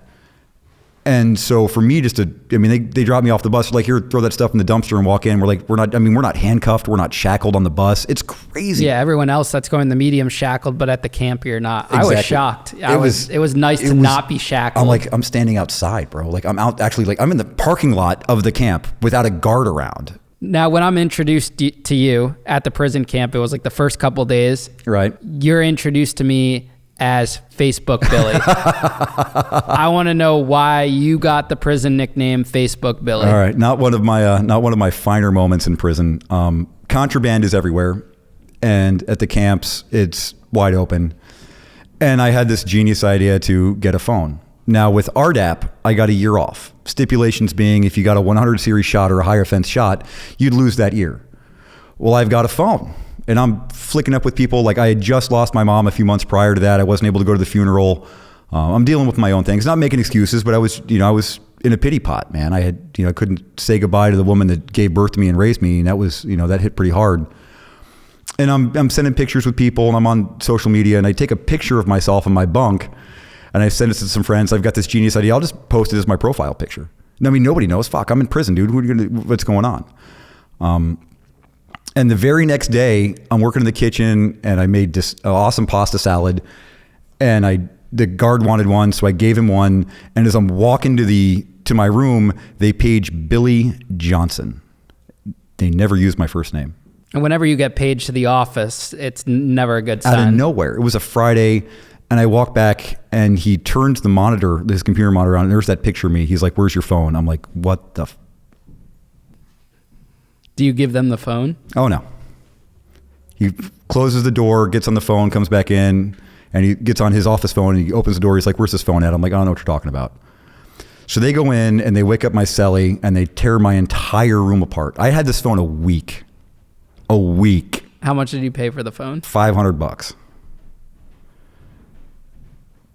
And so for me, they drop me off the bus, like, here, throw that stuff in the dumpster and walk in. We're like, we're not handcuffed. We're not shackled on the bus. It's crazy. Yeah. Everyone else that's going the medium shackled, but at the camp, you're not. Exactly. I was shocked. It was nice to not be shackled. I'm standing outside, bro. Like, I'm out, actually, like, I'm in the parking lot of the camp without a guard around. Now, when I'm introduced to you at the prison camp, it was like the first couple days. Right. You're introduced to me as Facebook Billy. I want to know why you got the prison nickname Facebook Billy. All right, not one of my finer moments in prison. Contraband is everywhere, and at the camps it's wide open. And I had this genius idea to get a phone. Now with RDAP, I got a year off. Stipulations being, if you got a 100 series shot or a high offense shot, you'd lose that year. Well, I've got a phone. And I'm flicking up with people. Like, I had just lost my mom a few months prior to that. I wasn't able to go to the funeral. I'm dealing with my own things, not making excuses, but I was in a pity pot, man. I couldn't say goodbye to the woman that gave birth to me and raised me. And that was, that hit pretty hard. And I'm sending pictures with people, and I'm on social media, and I take a picture of myself in my bunk, and I send it to some friends. I've got this genius idea. I'll just post it as my profile picture. I mean, nobody knows. Fuck, I'm in prison, dude. What's going on? And the very next day, I'm working in the kitchen, and I made this awesome pasta salad, and the guard wanted one, so I gave him one. And as I'm walking to my room, they page Billy Johnson. They never used my first name. And whenever you get paged to the office, it's never a good sign. Out of nowhere. It was a Friday, and I walk back, and he turns his computer monitor on, and there's that picture of me. He's like, "Where's your phone?" I'm like, "What the?" Do you give them the phone? Oh, no. He closes the door, gets on the phone, comes back in, and he gets on his office phone, and he opens the door. He's like, "Where's this phone at?" I'm like, "I don't know what you're talking about." So they go in, and they wake up my cellie, and they tear my entire room apart. I had this phone a week. A week. How much did you pay for the phone? $500.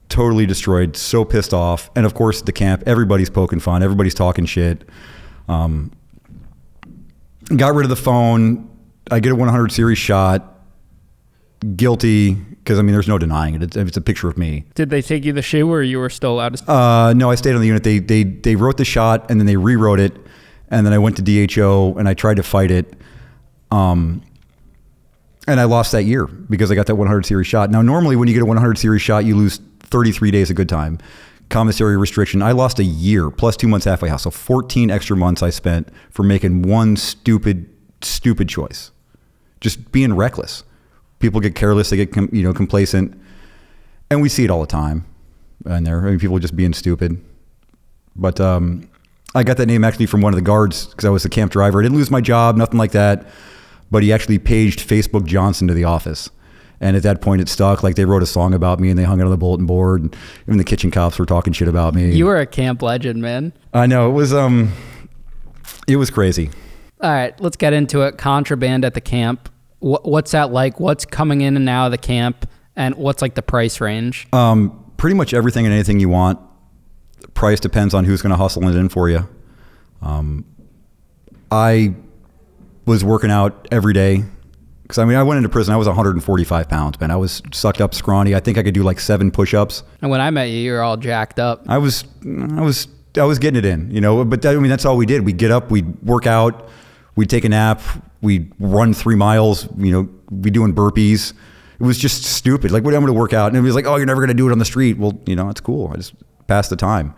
Totally destroyed. So pissed off. And of course, at the camp, everybody's poking fun. Everybody's talking shit. Got rid of the phone. I get a 100 series shot. Guilty, because there's no denying it. It's a picture of me. Did they take you the shoe, or you were still out of? No, I stayed on the unit. They wrote the shot, and then they rewrote it, And then I went to DHO and I tried to fight it. And I lost that year because I got that 100 series shot. Now, normally when you get a 100 series shot, you lose 33 days of good time. Commissary restriction. I lost a year plus 2 months halfway house. So 14 extra months I spent for making one stupid choice. Just being reckless. People get careless. They get complacent. And we see it all the time. And people just being stupid. But I got that name actually from one of the guards because I was a camp driver. I didn't lose my job, nothing like that. But he actually paged Facebook Johnson to the office. And at that point it stuck. Like they wrote a song about me and they hung it on the bulletin board. And even the kitchen cops were talking shit about me. You were a camp legend, man. I know. It was crazy. All right, let's get into it. Contraband at the camp. What's that like? What's coming in and out of the camp? And what's like the price range? Pretty much everything and anything you want. Price depends on who's going to hustle it in for you. I was working out every day because I went into prison. I was 145 pounds, man. I was sucked up, scrawny. I think I could do like 7 push-ups. And when I met you, you were all jacked up. I was getting it in, But that's all we did. We'd get up, we'd work out, we'd take a nap, we'd run 3 miles. We'd be doing burpees. It was just stupid. Like, what am I going to work out? And it was like, oh, you're never going to do it on the street. Well, it's cool. I just passed the time.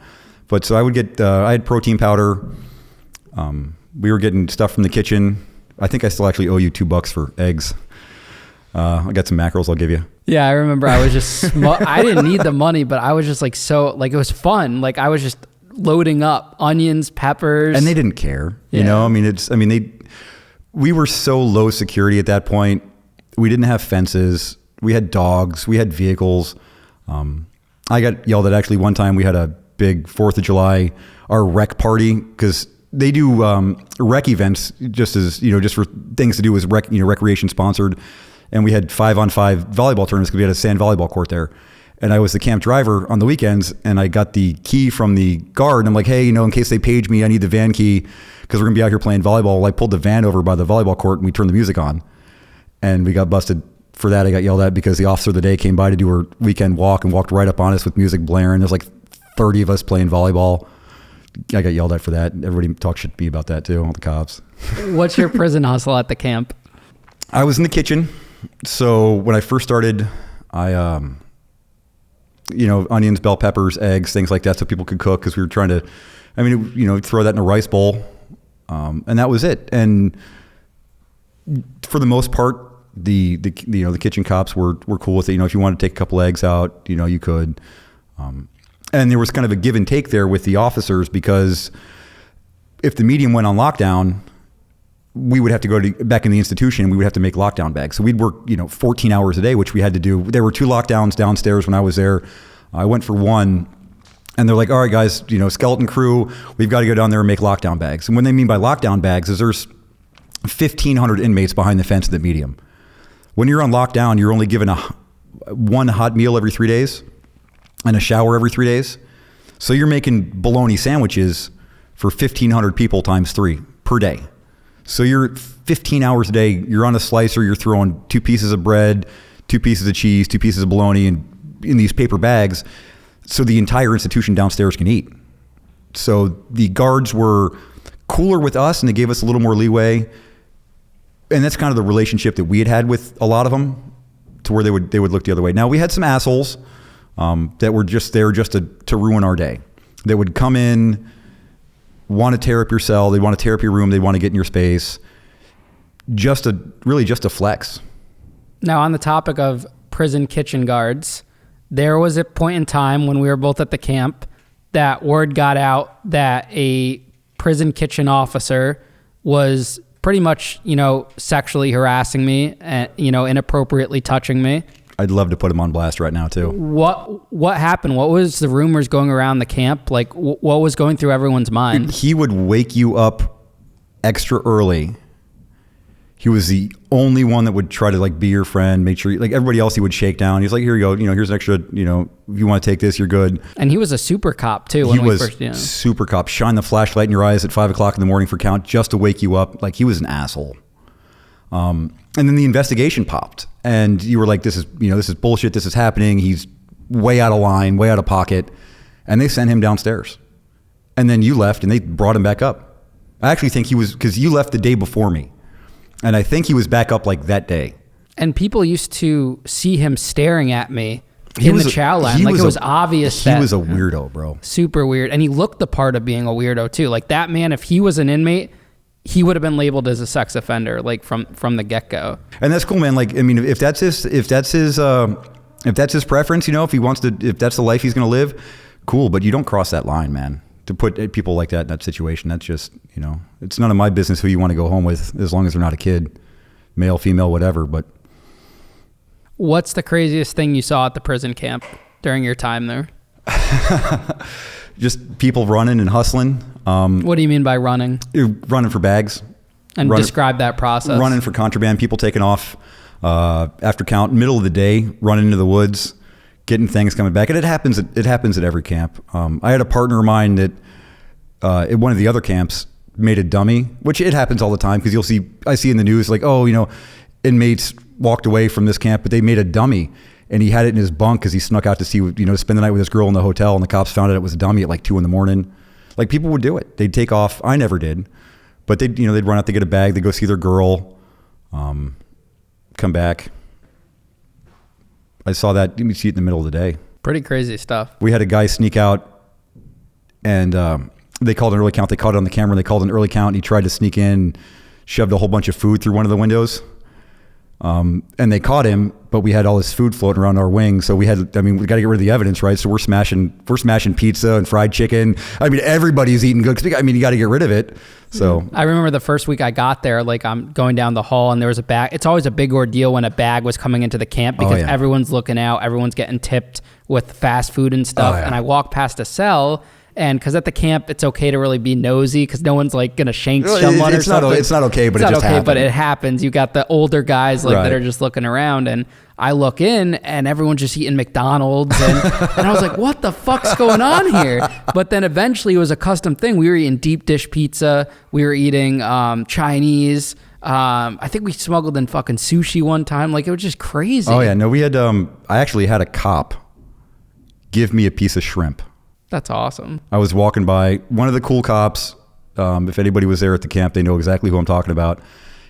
But so I would get, I had protein powder. We were getting stuff from the kitchen. I think I still actually owe you $2 for eggs. I got some mackerels I'll give you. Yeah, I remember I was just, I didn't need the money, but I was just like, it was fun. Like I was just loading up onions, peppers. And they didn't care, we were so low security at that point. We didn't have fences. We had dogs. We had vehicles. I got yelled at actually one time. We had a big 4th of July, our rec party, because they do rec events just for things to do as recreation sponsored. And we had 5-on-5 volleyball tournaments because we had a sand volleyball court there. And I was the camp driver on the weekends, and I got the key from the guard. And I'm like, hey, in case they page me, I need the van key because we're going to be out here playing volleyball. Well, I pulled the van over by the volleyball court and we turned the music on. And we got busted for that. I got yelled at because the officer of the day came by to do her weekend walk and walked right up on us with music blaring. There's like 30 of us playing volleyball. I got yelled at for that. Everybody talked shit to me about that too, all the cops. What's your prison hustle at the camp? I was in the kitchen. So when I first started, I, onions, bell peppers, eggs, things like that so people could cook because we were trying to, throw that in a rice bowl. And that was it. And for the most part, the kitchen cops were cool with it. If you wanted to take a couple eggs out, you could. And there was kind of a give and take there with the officers because if the medium went on lockdown, we would have to go back in the institution and we would have to make lockdown bags. So we'd work, 14 hours a day, which we had to do. There were 2 lockdowns downstairs when I was there. I went for one and they're like, all right, guys, skeleton crew, we've got to go down there and make lockdown bags. And what they mean by lockdown bags is there's 1,500 inmates behind the fence of the medium. When you're on lockdown, you're only given one hot meal every 3 days and a shower every 3 days. So you're making bologna sandwiches for 1,500 people times 3 per day. So you're 15 hours a day, you're on a slicer, you're throwing 2 pieces of bread, 2 pieces of cheese, 2 pieces of bologna in these paper bags so the entire institution downstairs can eat. So the guards were cooler with us and they gave us a little more leeway. And that's kind of the relationship that we had with a lot of them to where they would look the other way. Now we had some assholes that were just there just to ruin our day. They would come in, want to tear up your cell, they want to tear up your room, they want to get in your space, just to flex. Now on the topic of prison kitchen guards, there was a point in time when we were both at the camp that word got out that a prison kitchen officer was pretty much, sexually harassing me and, inappropriately touching me. I'd love to put him on blast right now too. What happened? What was the rumors going around the camp? Like what was going through everyone's mind? He would wake you up extra early. He was the only one that would try to be your friend, make sure everybody else he would shake down. He's like, here you go, here's an extra, if you want to take this, you're good. And he was a super cop too. He was super cop. Shine the flashlight in your eyes at 5 o'clock in the morning for count just to wake you up. He was an asshole. And then the investigation popped and you were like, this is bullshit. This is happening. He's way out of line, way out of pocket. And they sent him downstairs. And then you left and they brought him back up. I actually think he was, because you left the day before me. And I think he was back up like that day. And people used to see him staring at me in the chow line. Like, it was obvious that he was a weirdo, bro. Super weird. And he looked the part of being a weirdo too. Like, that man, if he was an inmate, he would have been labeled as a sex offender, like from the get-go. And that's cool, man. Like, I mean, if that's his preference, you know, if that's the life he's going to live, cool. But you don't cross that line, man. To put people like that in that situation, that's just, you know, it's none of my business who you want to go home with, as long as they're not a kid, male, female, whatever. But what's the craziest thing you saw at the prison camp during your time there? Just people running and hustling. What do you mean by running? Running for bags. And describe that process. Running for contraband, people taking off after count, middle of the day, running into the woods, getting things coming back. And it happens at every camp. I had a partner of mine that at one of the other camps made a dummy, which it happens all the time, because I see in the news like, oh, you know, inmates walked away from this camp, but they made a dummy. And he had it in his bunk because he snuck out to see, you know, spend the night with this girl in the hotel, and the cops found out it was a dummy at like 2 a.m. Like, people would do it. They'd take off. I never did, but they'd run out to get a bag. They'd go see their girl, come back. I saw that. You see it in the middle of the day. Pretty crazy stuff. We had a guy sneak out, and they called an early count. They caught it on the camera. And they called an early count. And he tried to sneak in, shoved a whole bunch of food through one of the windows. And they caught him, but we had all this food floating around our wing. So we got to get rid of the evidence, right? So we're smashing pizza and fried chicken. I mean, everybody's eating good. You got to get rid of it. So I remember the first week I got there, like, I'm going down the hall and there was a bag. It's always a big ordeal when a bag was coming into the camp, because everyone's looking out, everyone's getting tipped with fast food and stuff. And I walk past a cell, and because at the camp it's okay to really be nosy, because no one's like gonna shank someone or something. It's not okay, but it just happens. But it happens. You got the older guys that are just looking around, and I look in and everyone's just eating McDonald's, and I was like, what the fuck's going on here? But then eventually it was a custom thing. We were eating deep dish pizza. We were eating Chinese. I think we smuggled in fucking sushi one time. Like, it was just crazy. Oh yeah, no, we had. I actually had a cop give me a piece of shrimp. That's awesome. I was walking by one of the cool cops. If anybody was there at the camp, they know exactly who I'm talking about.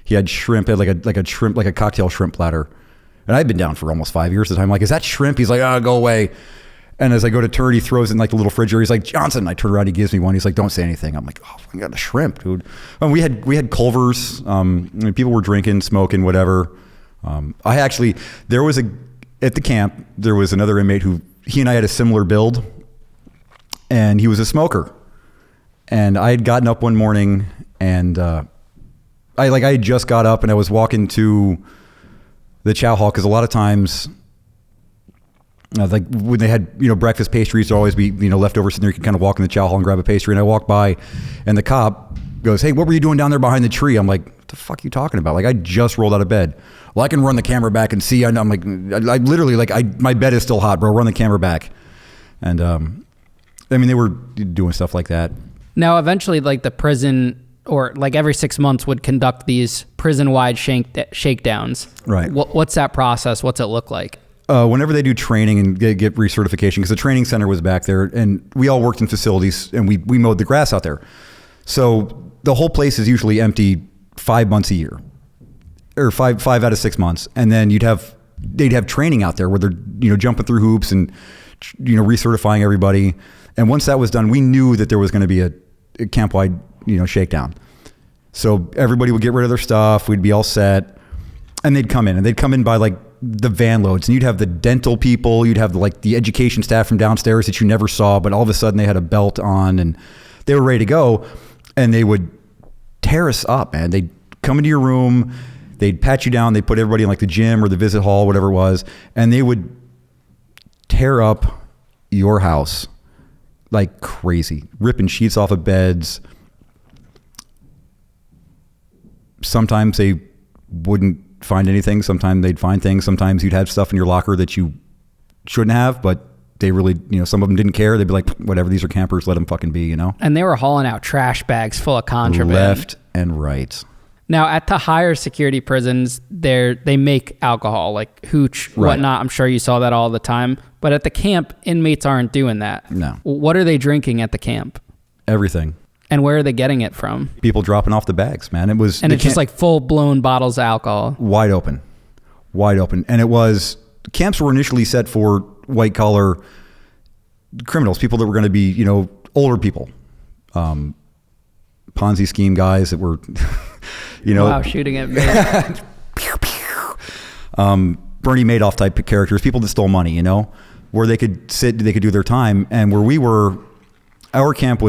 He had shrimp, had like a cocktail shrimp platter. And I'd been down for almost 5 years at the time. I'm like, is that shrimp? He's like, go away. And as I go to turn, he throws in like the little refrigerator. He's like, Johnson. I turn around, he gives me one. He's like, don't say anything. I'm like, oh, I got a shrimp, dude. And we had Culvers. People were drinking, smoking, whatever. At the camp, there was another inmate who, he and I had a similar build. And he was a smoker. And I had gotten up one morning, and I had just got up, and I was walking to the chow hall, because a lot of times, like when they had, you know, breakfast pastries, there'd always be, you know, leftovers in there. You can kind of walk in the chow hall and grab a pastry. And I walk by, and the cop goes, hey, what were you doing down there behind the tree? I'm like, what the fuck are you talking about? Like, I just rolled out of bed. Well, I can run the camera back and see. I'm like, I literally, like, my bed is still hot, bro. Run the camera back. And I mean, they were doing stuff like that. Now, eventually, like, the prison, or like every 6 months, would conduct these prison-wide shakedowns. Right. What's that process? What's it look like? Whenever they do training and get recertification, because the training center was back there, and we all worked in facilities, and we mowed the grass out there. So the whole place is usually empty 5 months a year, or five out of 6 months. And then they'd have training out there where they're, you know, jumping through hoops and, you know, recertifying everybody. And once that was done, we knew that there was going to be a camp-wide, you know, shakedown. So everybody would get rid of their stuff. We'd be all set, and they'd come in by like the van loads, and you'd have the dental people, you'd have like the education staff from downstairs that you never saw, but all of a sudden they had a belt on and they were ready to go, and they would tear us up, man. They'd come into your room, they'd pat you down, they'd put everybody in like the gym or the visit hall, whatever it was, and they would tear up your house like crazy, ripping sheets off of beds. Sometimes they wouldn't find anything. Sometimes they'd find things. Sometimes you'd have stuff in your locker that you shouldn't have, but they really, you know, some of them didn't care. They'd be like, whatever, these are campers, let them fucking be, you know? And they were hauling out trash bags full of contraband. Left and right. Now, at the higher security prisons, they make alcohol, like hooch, whatnot. I'm sure you saw that all the time. But at the camp, inmates aren't doing that. No. What are they drinking at the camp? Everything. And where are they getting it from? People dropping off the bags, man. It's just like full-blown bottles of alcohol. Wide open. And it was, camps were initially set for white collar criminals, people that were going to be, you know, older people, Ponzi scheme guys that were, you know. Wow, shooting at me. Bernie Madoff type of characters, people that stole money, you know, where they could sit, they could do their time. And where we were, our camp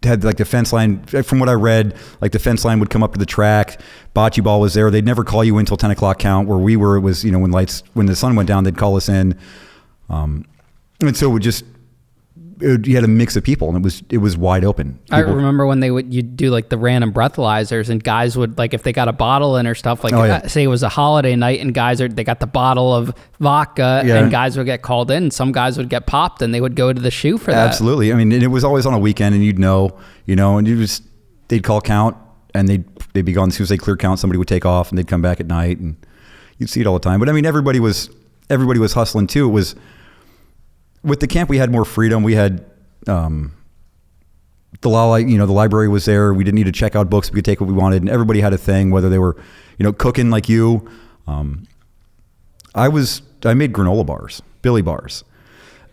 had like the fence line, from what I read, like the fence line would come up to the track, bocce ball was there. They'd never call you in until 10 o'clock count. Where we were, it was, you know, when the sun went down, they'd call us in. And so you had a mix of people, and it was wide open. I remember when you'd do like the random breathalyzers, and guys would, like, if they got a bottle in or stuff, like say it was a holiday night and they got the bottle of vodka, and guys would get called in. Some guys would get popped and they would go to the shoe for that. Absolutely. I mean, it was always on a weekend, and you'd know, and they'd call count, and they'd be gone. As soon as they clear count, somebody would take off and they'd come back at night, and you'd see it all the time. But I mean, everybody was hustling too. It was, with the camp, we had more freedom. We had the library was there. We didn't need to check out books. We could take what we wanted, and everybody had a thing, whether they were, you know, cooking like you. I made granola bars, Billy bars,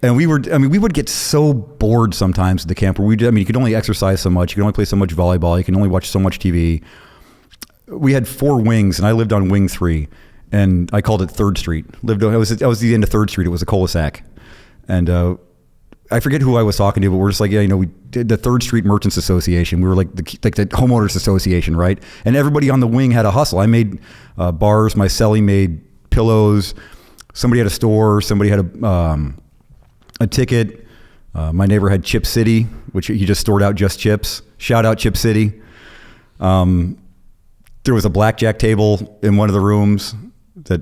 and we would get so bored sometimes at the camp where you could only exercise so much. You could only play so much volleyball. You can only watch so much TV. We had 4 wings, and I lived on wing 3, and I called it 3rd Street. I was the end of 3rd Street. It was a cul-de-sac. And I forget who I was talking to, but we're just like, we did the 3rd Street Merchants Association. We were like the homeowners association, right? And everybody on the wing had a hustle. I made bars. My cellie made pillows. Somebody had a store. Somebody had a ticket. My neighbor had Chip City, which he just stored out just chips. Shout out Chip City. There was a blackjack table in one of the rooms that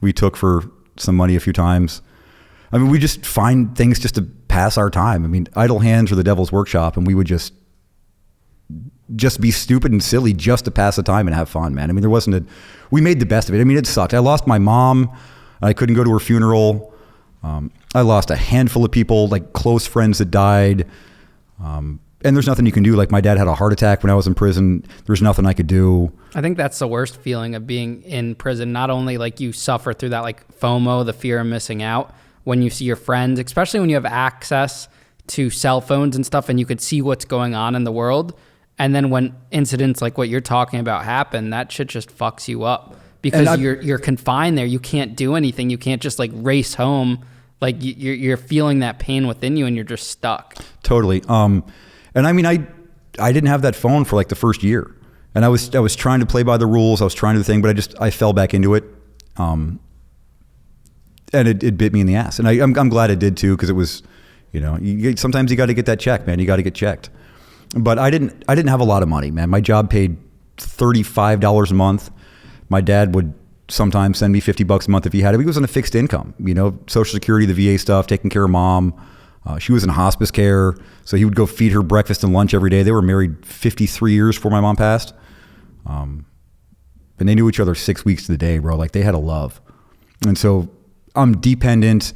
we took for some money a few times. I mean, we just find things just to pass our time. I mean, idle hands are the devil's workshop, and we would just be stupid and silly just to pass the time and have fun, man. I mean, we made the best of it. I mean, it sucked. I lost my mom. I couldn't go to her funeral. I lost a handful of people, like close friends that died. And there's nothing you can do. Like, my dad had a heart attack when I was in prison. There's nothing I could do. I think that's the worst feeling of being in prison. Not only like you suffer through that, like FOMO, the fear of missing out, when you see your friends, especially when you have access to cell phones and stuff and you could see what's going on in the world. And then when incidents like what you're talking about happen, that shit just fucks you up because you're confined there. You can't do anything. You can't just like race home. Like you're feeling that pain within you and you're just stuck. Totally. And I mean, I didn't have that phone for like the first year, and I was trying to play by the rules. I was trying to do the thing, but I fell back into it. And it bit me in the ass. And I'm glad it did too, because it was, sometimes you got to get that check, man. You got to get checked. But I didn't have a lot of money, man. My job paid $35 a month. My dad would sometimes send me $50 a month if he had it. He was on a fixed income, Social Security, the VA stuff, taking care of mom. She was in hospice care, so he would go feed her breakfast and lunch every day. They were married 53 years before my mom passed. And they knew each other 6 weeks to the day, bro. Like, they had a love. And so I'm dependent.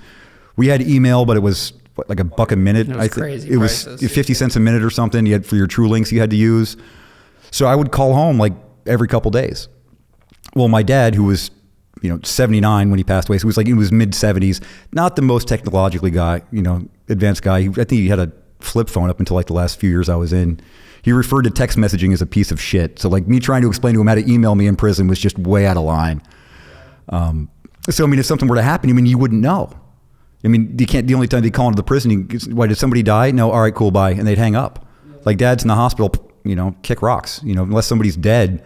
We had email, but it was like $1 a minute. It was crazy. It was 50 cents a minute or something. You had for your True Links you had to use. So I would call home like every couple days. Well, my dad, who was 79 when he passed away, so he was like in his mid 70s, not the most technologically advanced guy. I think he had a flip phone up until like the last few years I was in. He referred to text messaging as a piece of shit. So like me trying to explain to him how to email me in prison was just way out of line. So, I mean, if something were to happen, you wouldn't know. I mean, the only time they call into the prison, why, did somebody die? No, all right, cool, bye. And they'd hang up. Like, dad's in the hospital, kick rocks. Unless somebody's dead,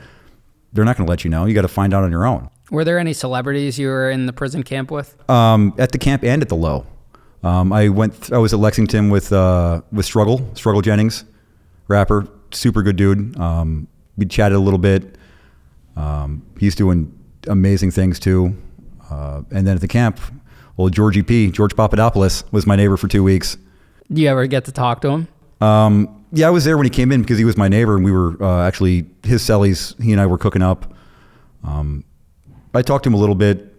they're not going to let you know. You got to find out on your own. Were there any celebrities you were in the prison camp with? At the camp and at the low. I was at Lexington with Struggle Jennings, rapper, super good dude. We chatted a little bit. He's doing amazing things too. And then at the camp, George Papadopoulos was my neighbor for 2 weeks. Do you ever get to talk to him? Yeah, I was there when he came in because he was my neighbor, and we were actually his cellies. He and I were cooking up. I talked to him a little bit.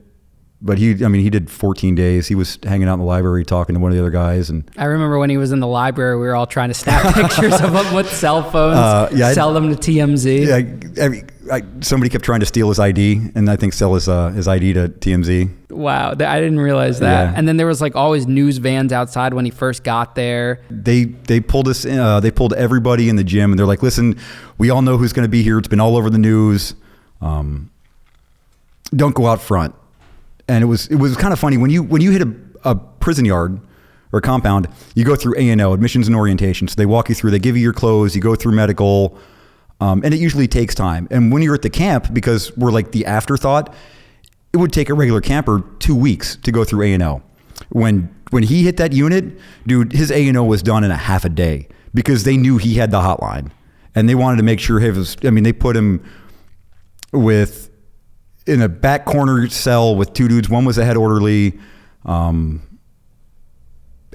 But he did 14 days. He was hanging out in the library talking to one of the other guys. And I remember when he was in the library, we were all trying to snap pictures of him with cell phones, sell them to TMZ. Somebody kept trying to steal his ID, and I think sell his ID to TMZ. Wow, I didn't realize that. Yeah. And then there was like always news vans outside when he first got there. They pulled us. They pulled everybody in the gym, and they're like, "Listen, we all know who's going to be here. It's been all over the news. Don't go out front." And it was kind of funny when you hit a prison yard or a compound, you go through A&O, admissions and orientation. So they walk you through, they give you your clothes, you go through medical, and it usually takes time. And when you're at the camp, because we're like the afterthought, it would take a regular camper 2 weeks to go through A&O. When he hit that unit, dude, his A&O was done in a half a day because they knew he had the hotline, and they wanted to make sure they put him in a back corner cell with two dudes. One was a head orderly. And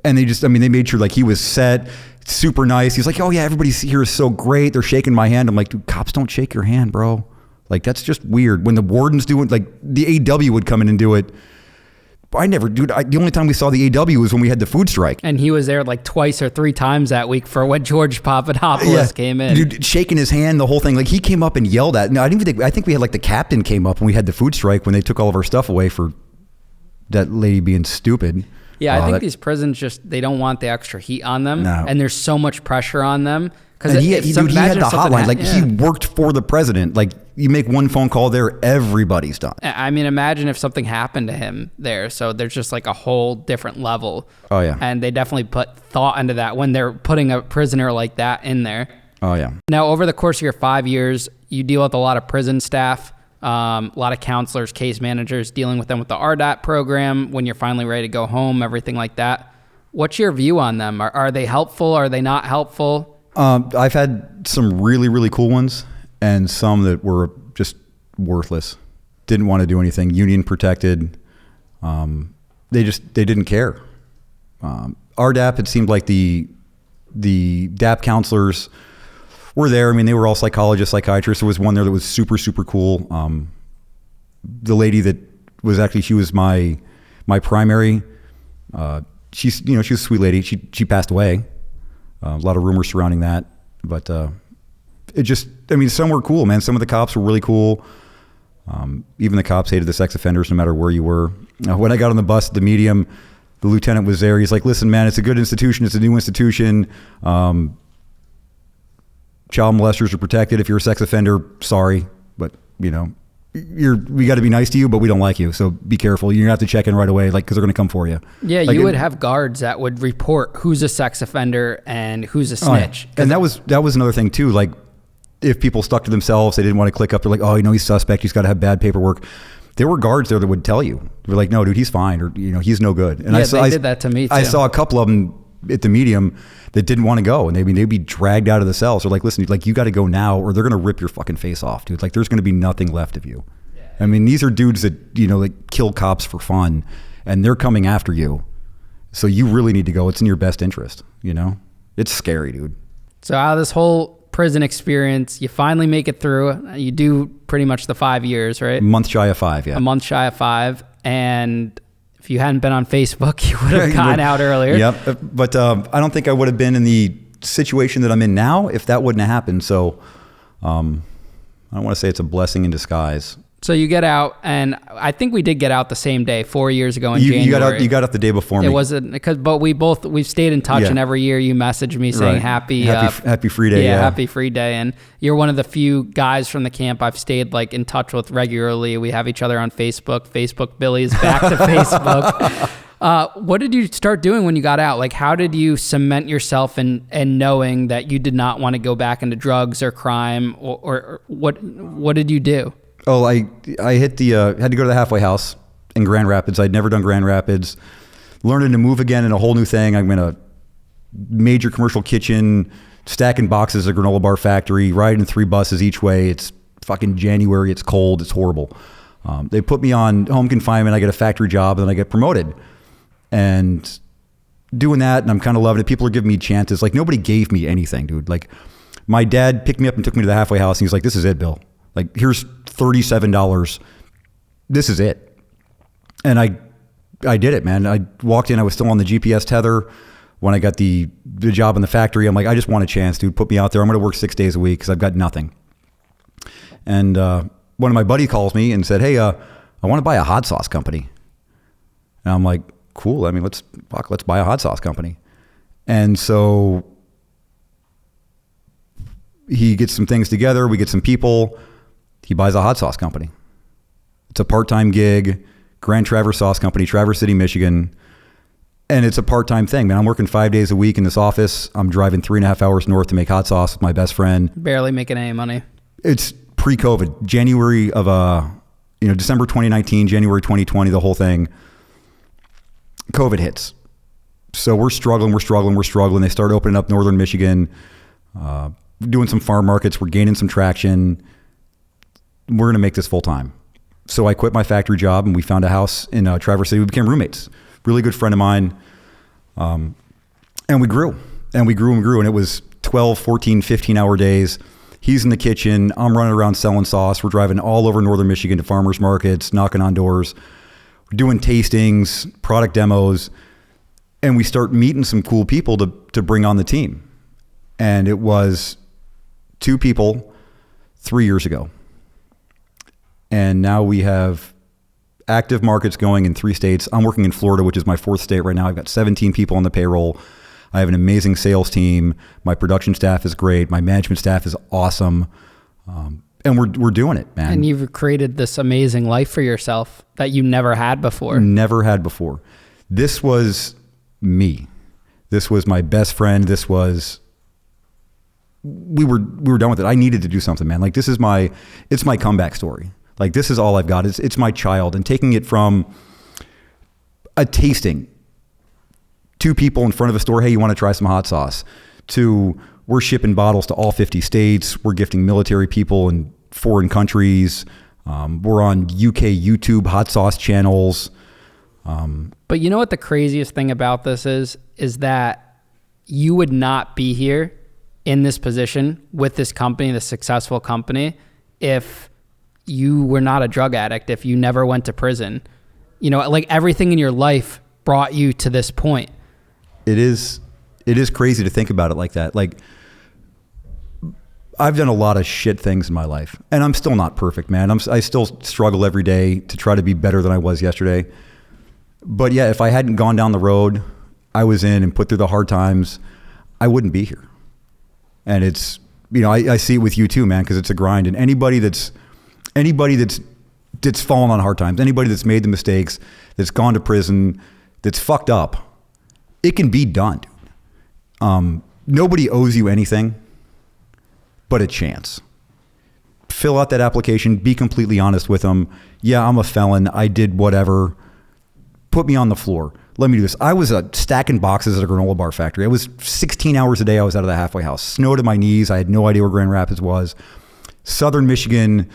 they made sure like he was set, super nice. He's like, "Oh yeah, everybody here is so great. They're shaking my hand." I'm like, "Dude, cops don't shake your hand, bro. Like, that's just weird." When the wardens do it, like the AW would come in and do it. The only time we saw the AW was when we had the food strike. And he was there like twice or three times that week for when George Papadopoulos came in. Dude, shaking his hand, the whole thing. Like, he came up and yelled at. No, I think we had like the captain came up when we had the food strike when they took all of our stuff away for that lady being stupid. Yeah, I think these prisons they don't want the extra heat on them. No. And there's so much pressure on them. Because he had the hotline. Like, he worked for the president. Like, you make one phone call there, everybody's done. I mean, imagine if something happened to him there. So there's just like a whole different level. Oh, yeah. And they definitely put thought into that when they're putting a prisoner like that in there. Oh, yeah. Now, over the course of your 5 years, you deal with a lot of prison staff, a lot of counselors, case managers, dealing with them with the RDAT program when you're finally ready to go home, everything like that. What's your view on them? Are they helpful? Are they not helpful? I've had some really, really cool ones and some that were just worthless. Didn't want to do anything. Union protected. They didn't care. RDAP, it seemed like the DAP counselors were there. I mean, they were all psychologists, psychiatrists. There was one there that was super, super cool. The lady that was she was my primary. She was a sweet lady. She passed away. A lot of rumors surrounding that, but some were cool, man. Some of the cops were really cool. Even the cops hated the sex offenders no matter where you were. When I got on the bus at the Medium, the lieutenant was there. He's like, "Listen, man, it's a good institution. It's a new institution. Child molesters are protected. If you're a sex offender, sorry, but we got to be nice to you, but we don't like you. So be careful. You're gonna have to check in right away, because they're gonna come for you." Yeah, you would have guards that would report who's a sex offender and who's a snitch. Oh, yeah. And that was another thing too. Like, if people stuck to themselves, they didn't want to click up. They're like, "Oh, he's suspect. He's got to have bad paperwork." There were guards there that would tell you. They're like, "No, dude, he's fine," or he's no good. And they did that to me too. I saw a couple of them at the Medium that didn't want to go, and they'd be dragged out of the cells. They're like, "Listen, dude, you got to go now, or they're gonna rip your fucking face off, dude. Like, there's gonna be nothing left of you." I mean, these are dudes that, like kill cops for fun, and they're coming after you. So you really need to go. It's in your best interest, It's scary, dude. So out of this whole prison experience, you finally make it through. You do pretty much the 5 years, right? A month shy of 5, yeah. A month shy of 5. And if you hadn't been on Facebook, you would have gotten out earlier. Yep. But I don't think I would have been in the situation that I'm in now if that wouldn't have happened. So I don't want to say it's a blessing in disguise. So you get out, and I think we did get out the same day, 4 years ago in January. You got out the day before me. It wasn't but we've stayed in touch, and every year you message me saying happy free day. Yeah, happy free day. And you're one of the few guys from the camp I've stayed in touch with regularly. We have each other on Facebook. Facebook Billy's back to Facebook. What did you start doing when you got out? How did you cement yourself in knowing that you did not want to go back into drugs or crime, or what did you do? Oh, I hit had to go to the halfway house in Grand Rapids. I'd never done Grand Rapids. Learning to move again in a whole new thing. I'm in a major commercial kitchen, stacking boxes at a granola bar factory, riding 3 buses each way. It's fucking January. It's cold. It's horrible. They put me on home confinement. I get a factory job, and then I get promoted. And doing that, and I'm kind of loving it. People are giving me chances. Nobody gave me anything, dude. My dad picked me up and took me to the halfway house, and he was like, "This is it, Bill. Here's $37. This is it." And I did it, man. I walked in, I was still on the GPS tether when I got the job in the factory. I'm like, I just want a chance, dude. Put me out there. I'm going to work 6 days a week because I've got nothing. And one of my buddies calls me and said, hey, I want to buy a hot sauce company. And I'm like, cool. I mean, let's buy a hot sauce company. And so he gets some things together. We get some people. He buys a hot sauce company. It's a part-time gig, Grand Traverse Sauce Company, Traverse City, Michigan. And it's a part-time thing, man. I'm working 5 days a week in this office. I'm driving 3.5 hours north to make hot sauce with my best friend. Barely making any money. It's pre-COVID, January of December 2019, January 2020, the whole thing. COVID hits. So we're struggling. They start opening up northern Michigan, doing some farm markets. We're gaining some traction. We're going to make this full time. So I quit my factory job and we found a house in Traverse City. We became roommates. Really good friend of mine. And we grew. And it was 12, 14, 15-hour days. He's in the kitchen. I'm running around selling sauce. We're driving all over northern Michigan to farmers markets, knocking on doors. We're doing tastings, product demos. And we start meeting some cool people to bring on the team. And it was 2 people 3 years ago. And now we have active markets going in 3 states. I'm working in Florida, which is my 4th state right now. I've got 17 people on the payroll. I have an amazing sales team. My production staff is great. My management staff is awesome. And we're doing it, man. And you've created this amazing life for yourself that you never had before. Never had before. This was me. This was my best friend. We were done with it. I needed to do something, man. Like it's my comeback story. Like this is all I've got. It's my child, and taking it from a tasting, 2 people in front of a store, hey, you want to try some hot sauce, to we're shipping bottles to all 50 states. We're gifting military people in foreign countries. We're on UK YouTube hot sauce channels. But you know what the craziest thing about this is that you would not be here in this position with this company, this successful company, if you were not a drug addict, if you never went to prison. You know, like everything in your life brought you to this point. It is crazy to think about it like that. Like I've done a lot of shit things in my life and I'm still not perfect, man. I still struggle every day to try to be better than I was yesterday. But yeah, if I hadn't gone down the road I was in and put through the hard times, I wouldn't be here. And it's, I see it with you too, man, because it's a grind. And anybody that's fallen on hard times, anybody that's made the mistakes, that's gone to prison, that's fucked up, it can be done. Nobody owes you anything but a chance. Fill out that application, be completely honest with them. Yeah, I'm a felon. I did whatever. Put me on the floor. Let me do this. I was stacking boxes at a granola bar factory. It was 16 hours a day. I was out of the halfway house. Snow to my knees. I had no idea where Grand Rapids was. Southern Michigan,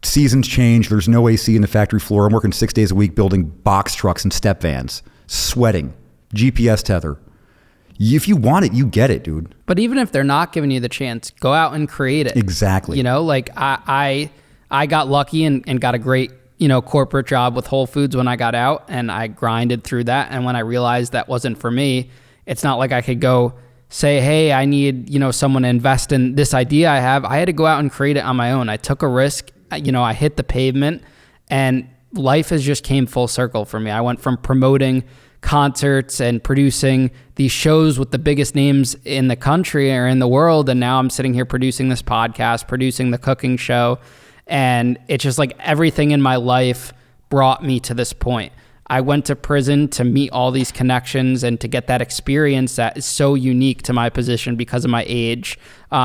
seasons change. There's no AC in the factory floor. I'm working 6 days a week building box trucks and step vans, sweating, GPS tether. If you want it, you get it, dude. But even if they're not giving you the chance, go out and create it. Exactly. Like I got lucky and got a great corporate job with Whole Foods when I got out, and I grinded through that. And when I realized that wasn't for me, it's not like I could go say, hey, I need, someone to invest in this idea I have. I had to go out and create it on my own. I took a risk, I hit the pavement, and life has just came full circle for me. I went from promoting concerts and producing these shows with the biggest names in the country or in the world, and now I'm sitting here producing this podcast, producing the cooking show. And it's just like everything in my life brought me to this point. I went to prison to meet all these connections and to get that experience that is so unique to my position because of my age,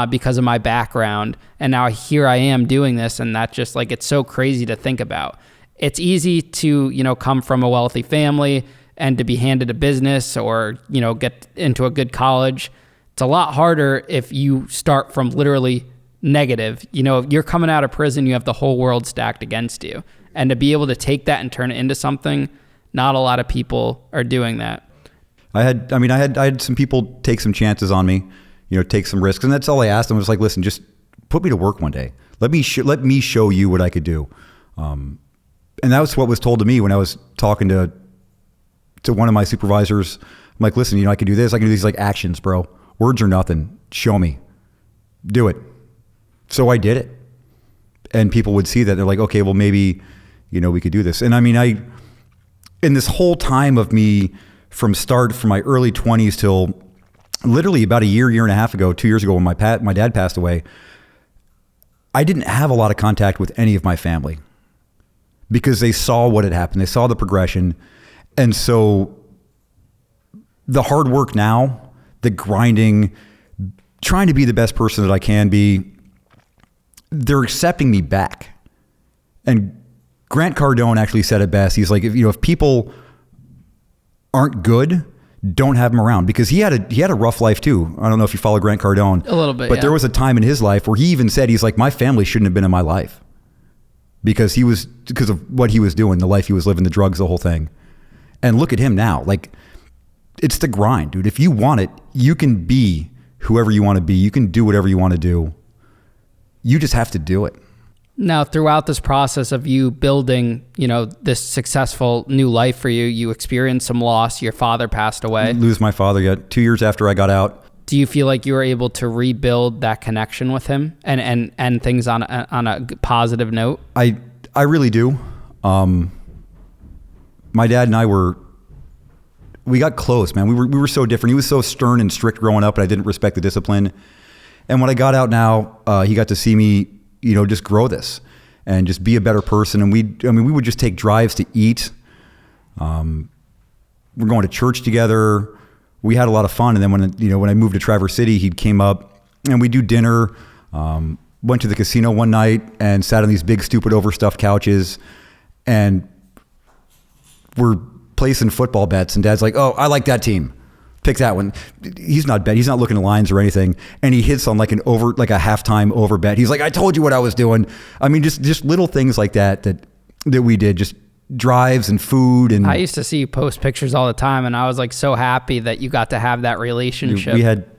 because of my background. And now here I am doing this, and that's just like, it's so crazy to think about. It's easy to, come from a wealthy family and to be handed a business or, get into a good college. It's a lot harder if you start from literally negative. You're coming out of prison, you have the whole world stacked against you. And to be able to take that and turn it into something, not a lot of people are doing that. I had some people take some chances on me, take some risks. And that's all I asked them. I was like, listen, just put me to work one day. Let me show you what I could do. And And that was what was told to me when I was talking to one of my supervisors. I'm like, listen, I can do this. I can do these like actions, bro. Words are nothing. Show me. Do it. So I did it. And people would see that. They're like, okay, well, maybe, we could do this. And I mean, in this whole time of me from my early 20s till literally about a year and a half ago, 2 years ago when my dad passed away, I didn't have a lot of contact with any of my family because they saw what had happened. They saw the progression. And so the hard work now, the grinding, trying to be the best person that I can be, they're accepting me back. And Grant Cardone actually said it best. He's like, if people aren't good, don't have them around, because he had a rough life too. I don't know if you follow Grant Cardone a little bit, but there was a time in his life where he even said, he's like, my family shouldn't have been in my life because of what he was doing, the life he was living, the drugs, the whole thing. And look at him now. Like, it's the grind, dude. If you want it, you can be whoever you want to be. You can do whatever you want to do. You just have to do it. Now, throughout this process of you building, this successful new life for you, you experienced some loss. Your father passed away. Lose my father 2 years after I got out. Do you feel like you were able to rebuild that connection with him and end things on a positive note? I really do. My dad and I we got close, man. We were so different. He was so stern and strict growing up, and I didn't respect the discipline. And when I got out now, he got to see me, just grow this and just be a better person. And we would just take drives to eat. We're going to church together. We had a lot of fun. And then when I moved to Traverse City, he came up and we do dinner. Went to the casino one night and sat on these big, stupid, overstuffed couches, and we're placing football bets. And Dad's like, "Oh, I like that team. Pick that one." He's not looking at lines or anything. And he hits on like a halftime over bet. He's like, "I told you what I was doing." I mean, just little things like that we did, just drives and food. And I used to see you post pictures all the time, and I was like so happy that you got to have that relationship.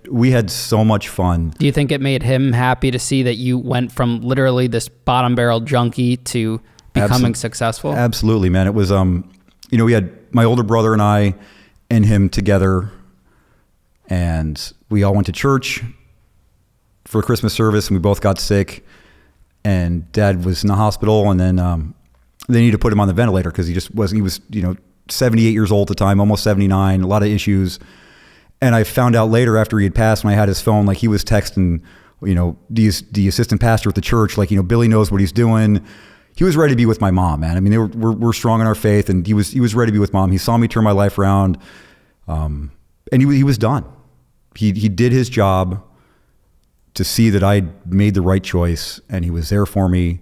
We had so much fun. Do you think it made him happy to see that you went from literally this bottom barrel junkie to becoming successful? Absolutely, man. It was, we had my older brother and I and him together, and we all went to church for a Christmas service, and we both got sick, and Dad was in the hospital, and then they needed to put him on the ventilator because he was 78 years old at the time, almost 79, a lot of issues. And I found out later after he had passed, when I had his phone, like he was texting, the assistant pastor at the church, like, Billy knows what he's doing. He was ready to be with my mom, man. I mean, we're strong in our faith, and he was ready to be with Mom. He saw me turn my life around, and he was done. He did his job to see that I made the right choice, and he was there for me,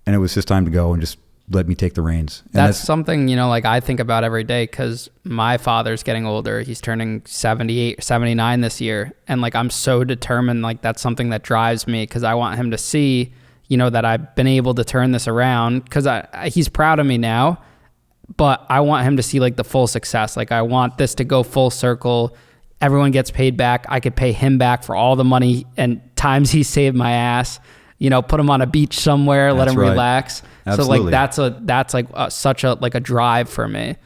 and it was his time to go and just let me take the reins. And that's something, like I think about every day, because my father's getting older. He's turning 78, 79 this year. And like, I'm so determined, like that's something that drives me, because I want him to see, that I've been able to turn this around, because he's proud of me now, but I want him to see like the full success. Like I want this to go full circle. Everyone gets paid back. I could pay him back for all the money and times he saved my ass. Put him on a beach somewhere, let him relax. Absolutely. So like that's like such a drive for me.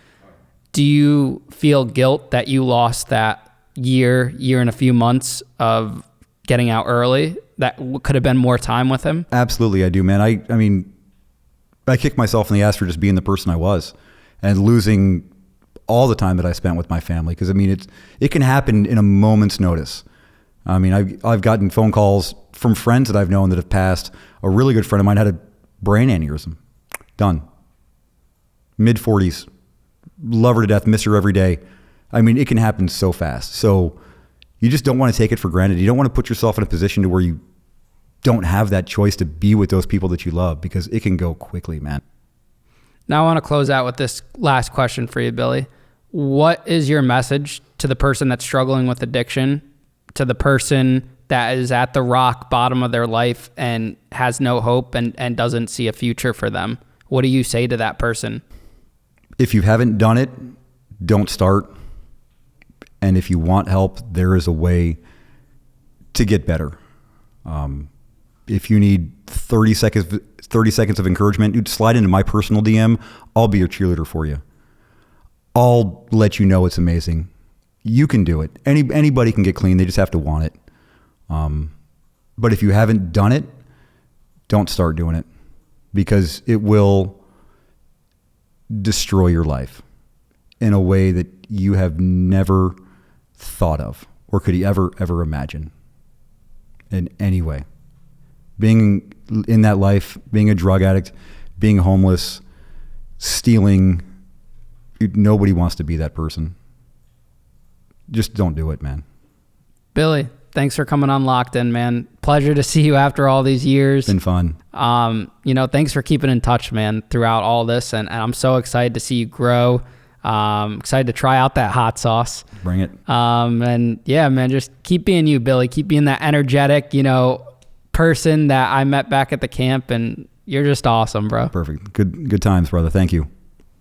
Do you feel guilt that you lost that year and a few months of getting out early? That could have been more time with him? Absolutely, I do, man. I mean, I kicked myself in the ass for just being the person I was and losing all the time that I spent with my family. Because I mean, it can happen in a moment's notice. I mean, I've gotten phone calls from friends that I've known that have passed. A really good friend of mine had a brain aneurysm. Done. Mid-40s. Love her to death. Miss her every day. I mean, it can happen so fast. So you just don't want to take it for granted. You don't want to put yourself in a position to where you don't have that choice to be with those people that you love, because it can go quickly, man. Now I want to close out with this last question for you, Billy. What is your message to the person that's struggling with addiction, to the person that is at the rock bottom of their life and has no hope and doesn't see a future for them? What do you say to that person? If you haven't done it, don't start. And if you want help, there is a way to get better. If you need 30 30 seconds of encouragement, dude, slide into my personal DM. I'll be your cheerleader for you. I'll let you know it's amazing. You can do it. Anybody can get clean. They just have to want it. But if you haven't done it, don't start doing it, because it will destroy your life in a way that you have never thought of or could ever imagine in any way. Being in that life, being a drug addict, being homeless, stealing, nobody wants to be that person. Just don't do it, man. Billy, thanks for coming on Locked In, man. Pleasure to see you after all these years. Been fun. Thanks for keeping in touch, man, throughout all this. And I'm so excited to see you grow. Excited to try out that hot sauce. Bring it. And yeah, man, just keep being you, Billy. Keep being that energetic, person that I met back at the camp, and you're just awesome, bro. Perfect. Good times, brother. Thank you.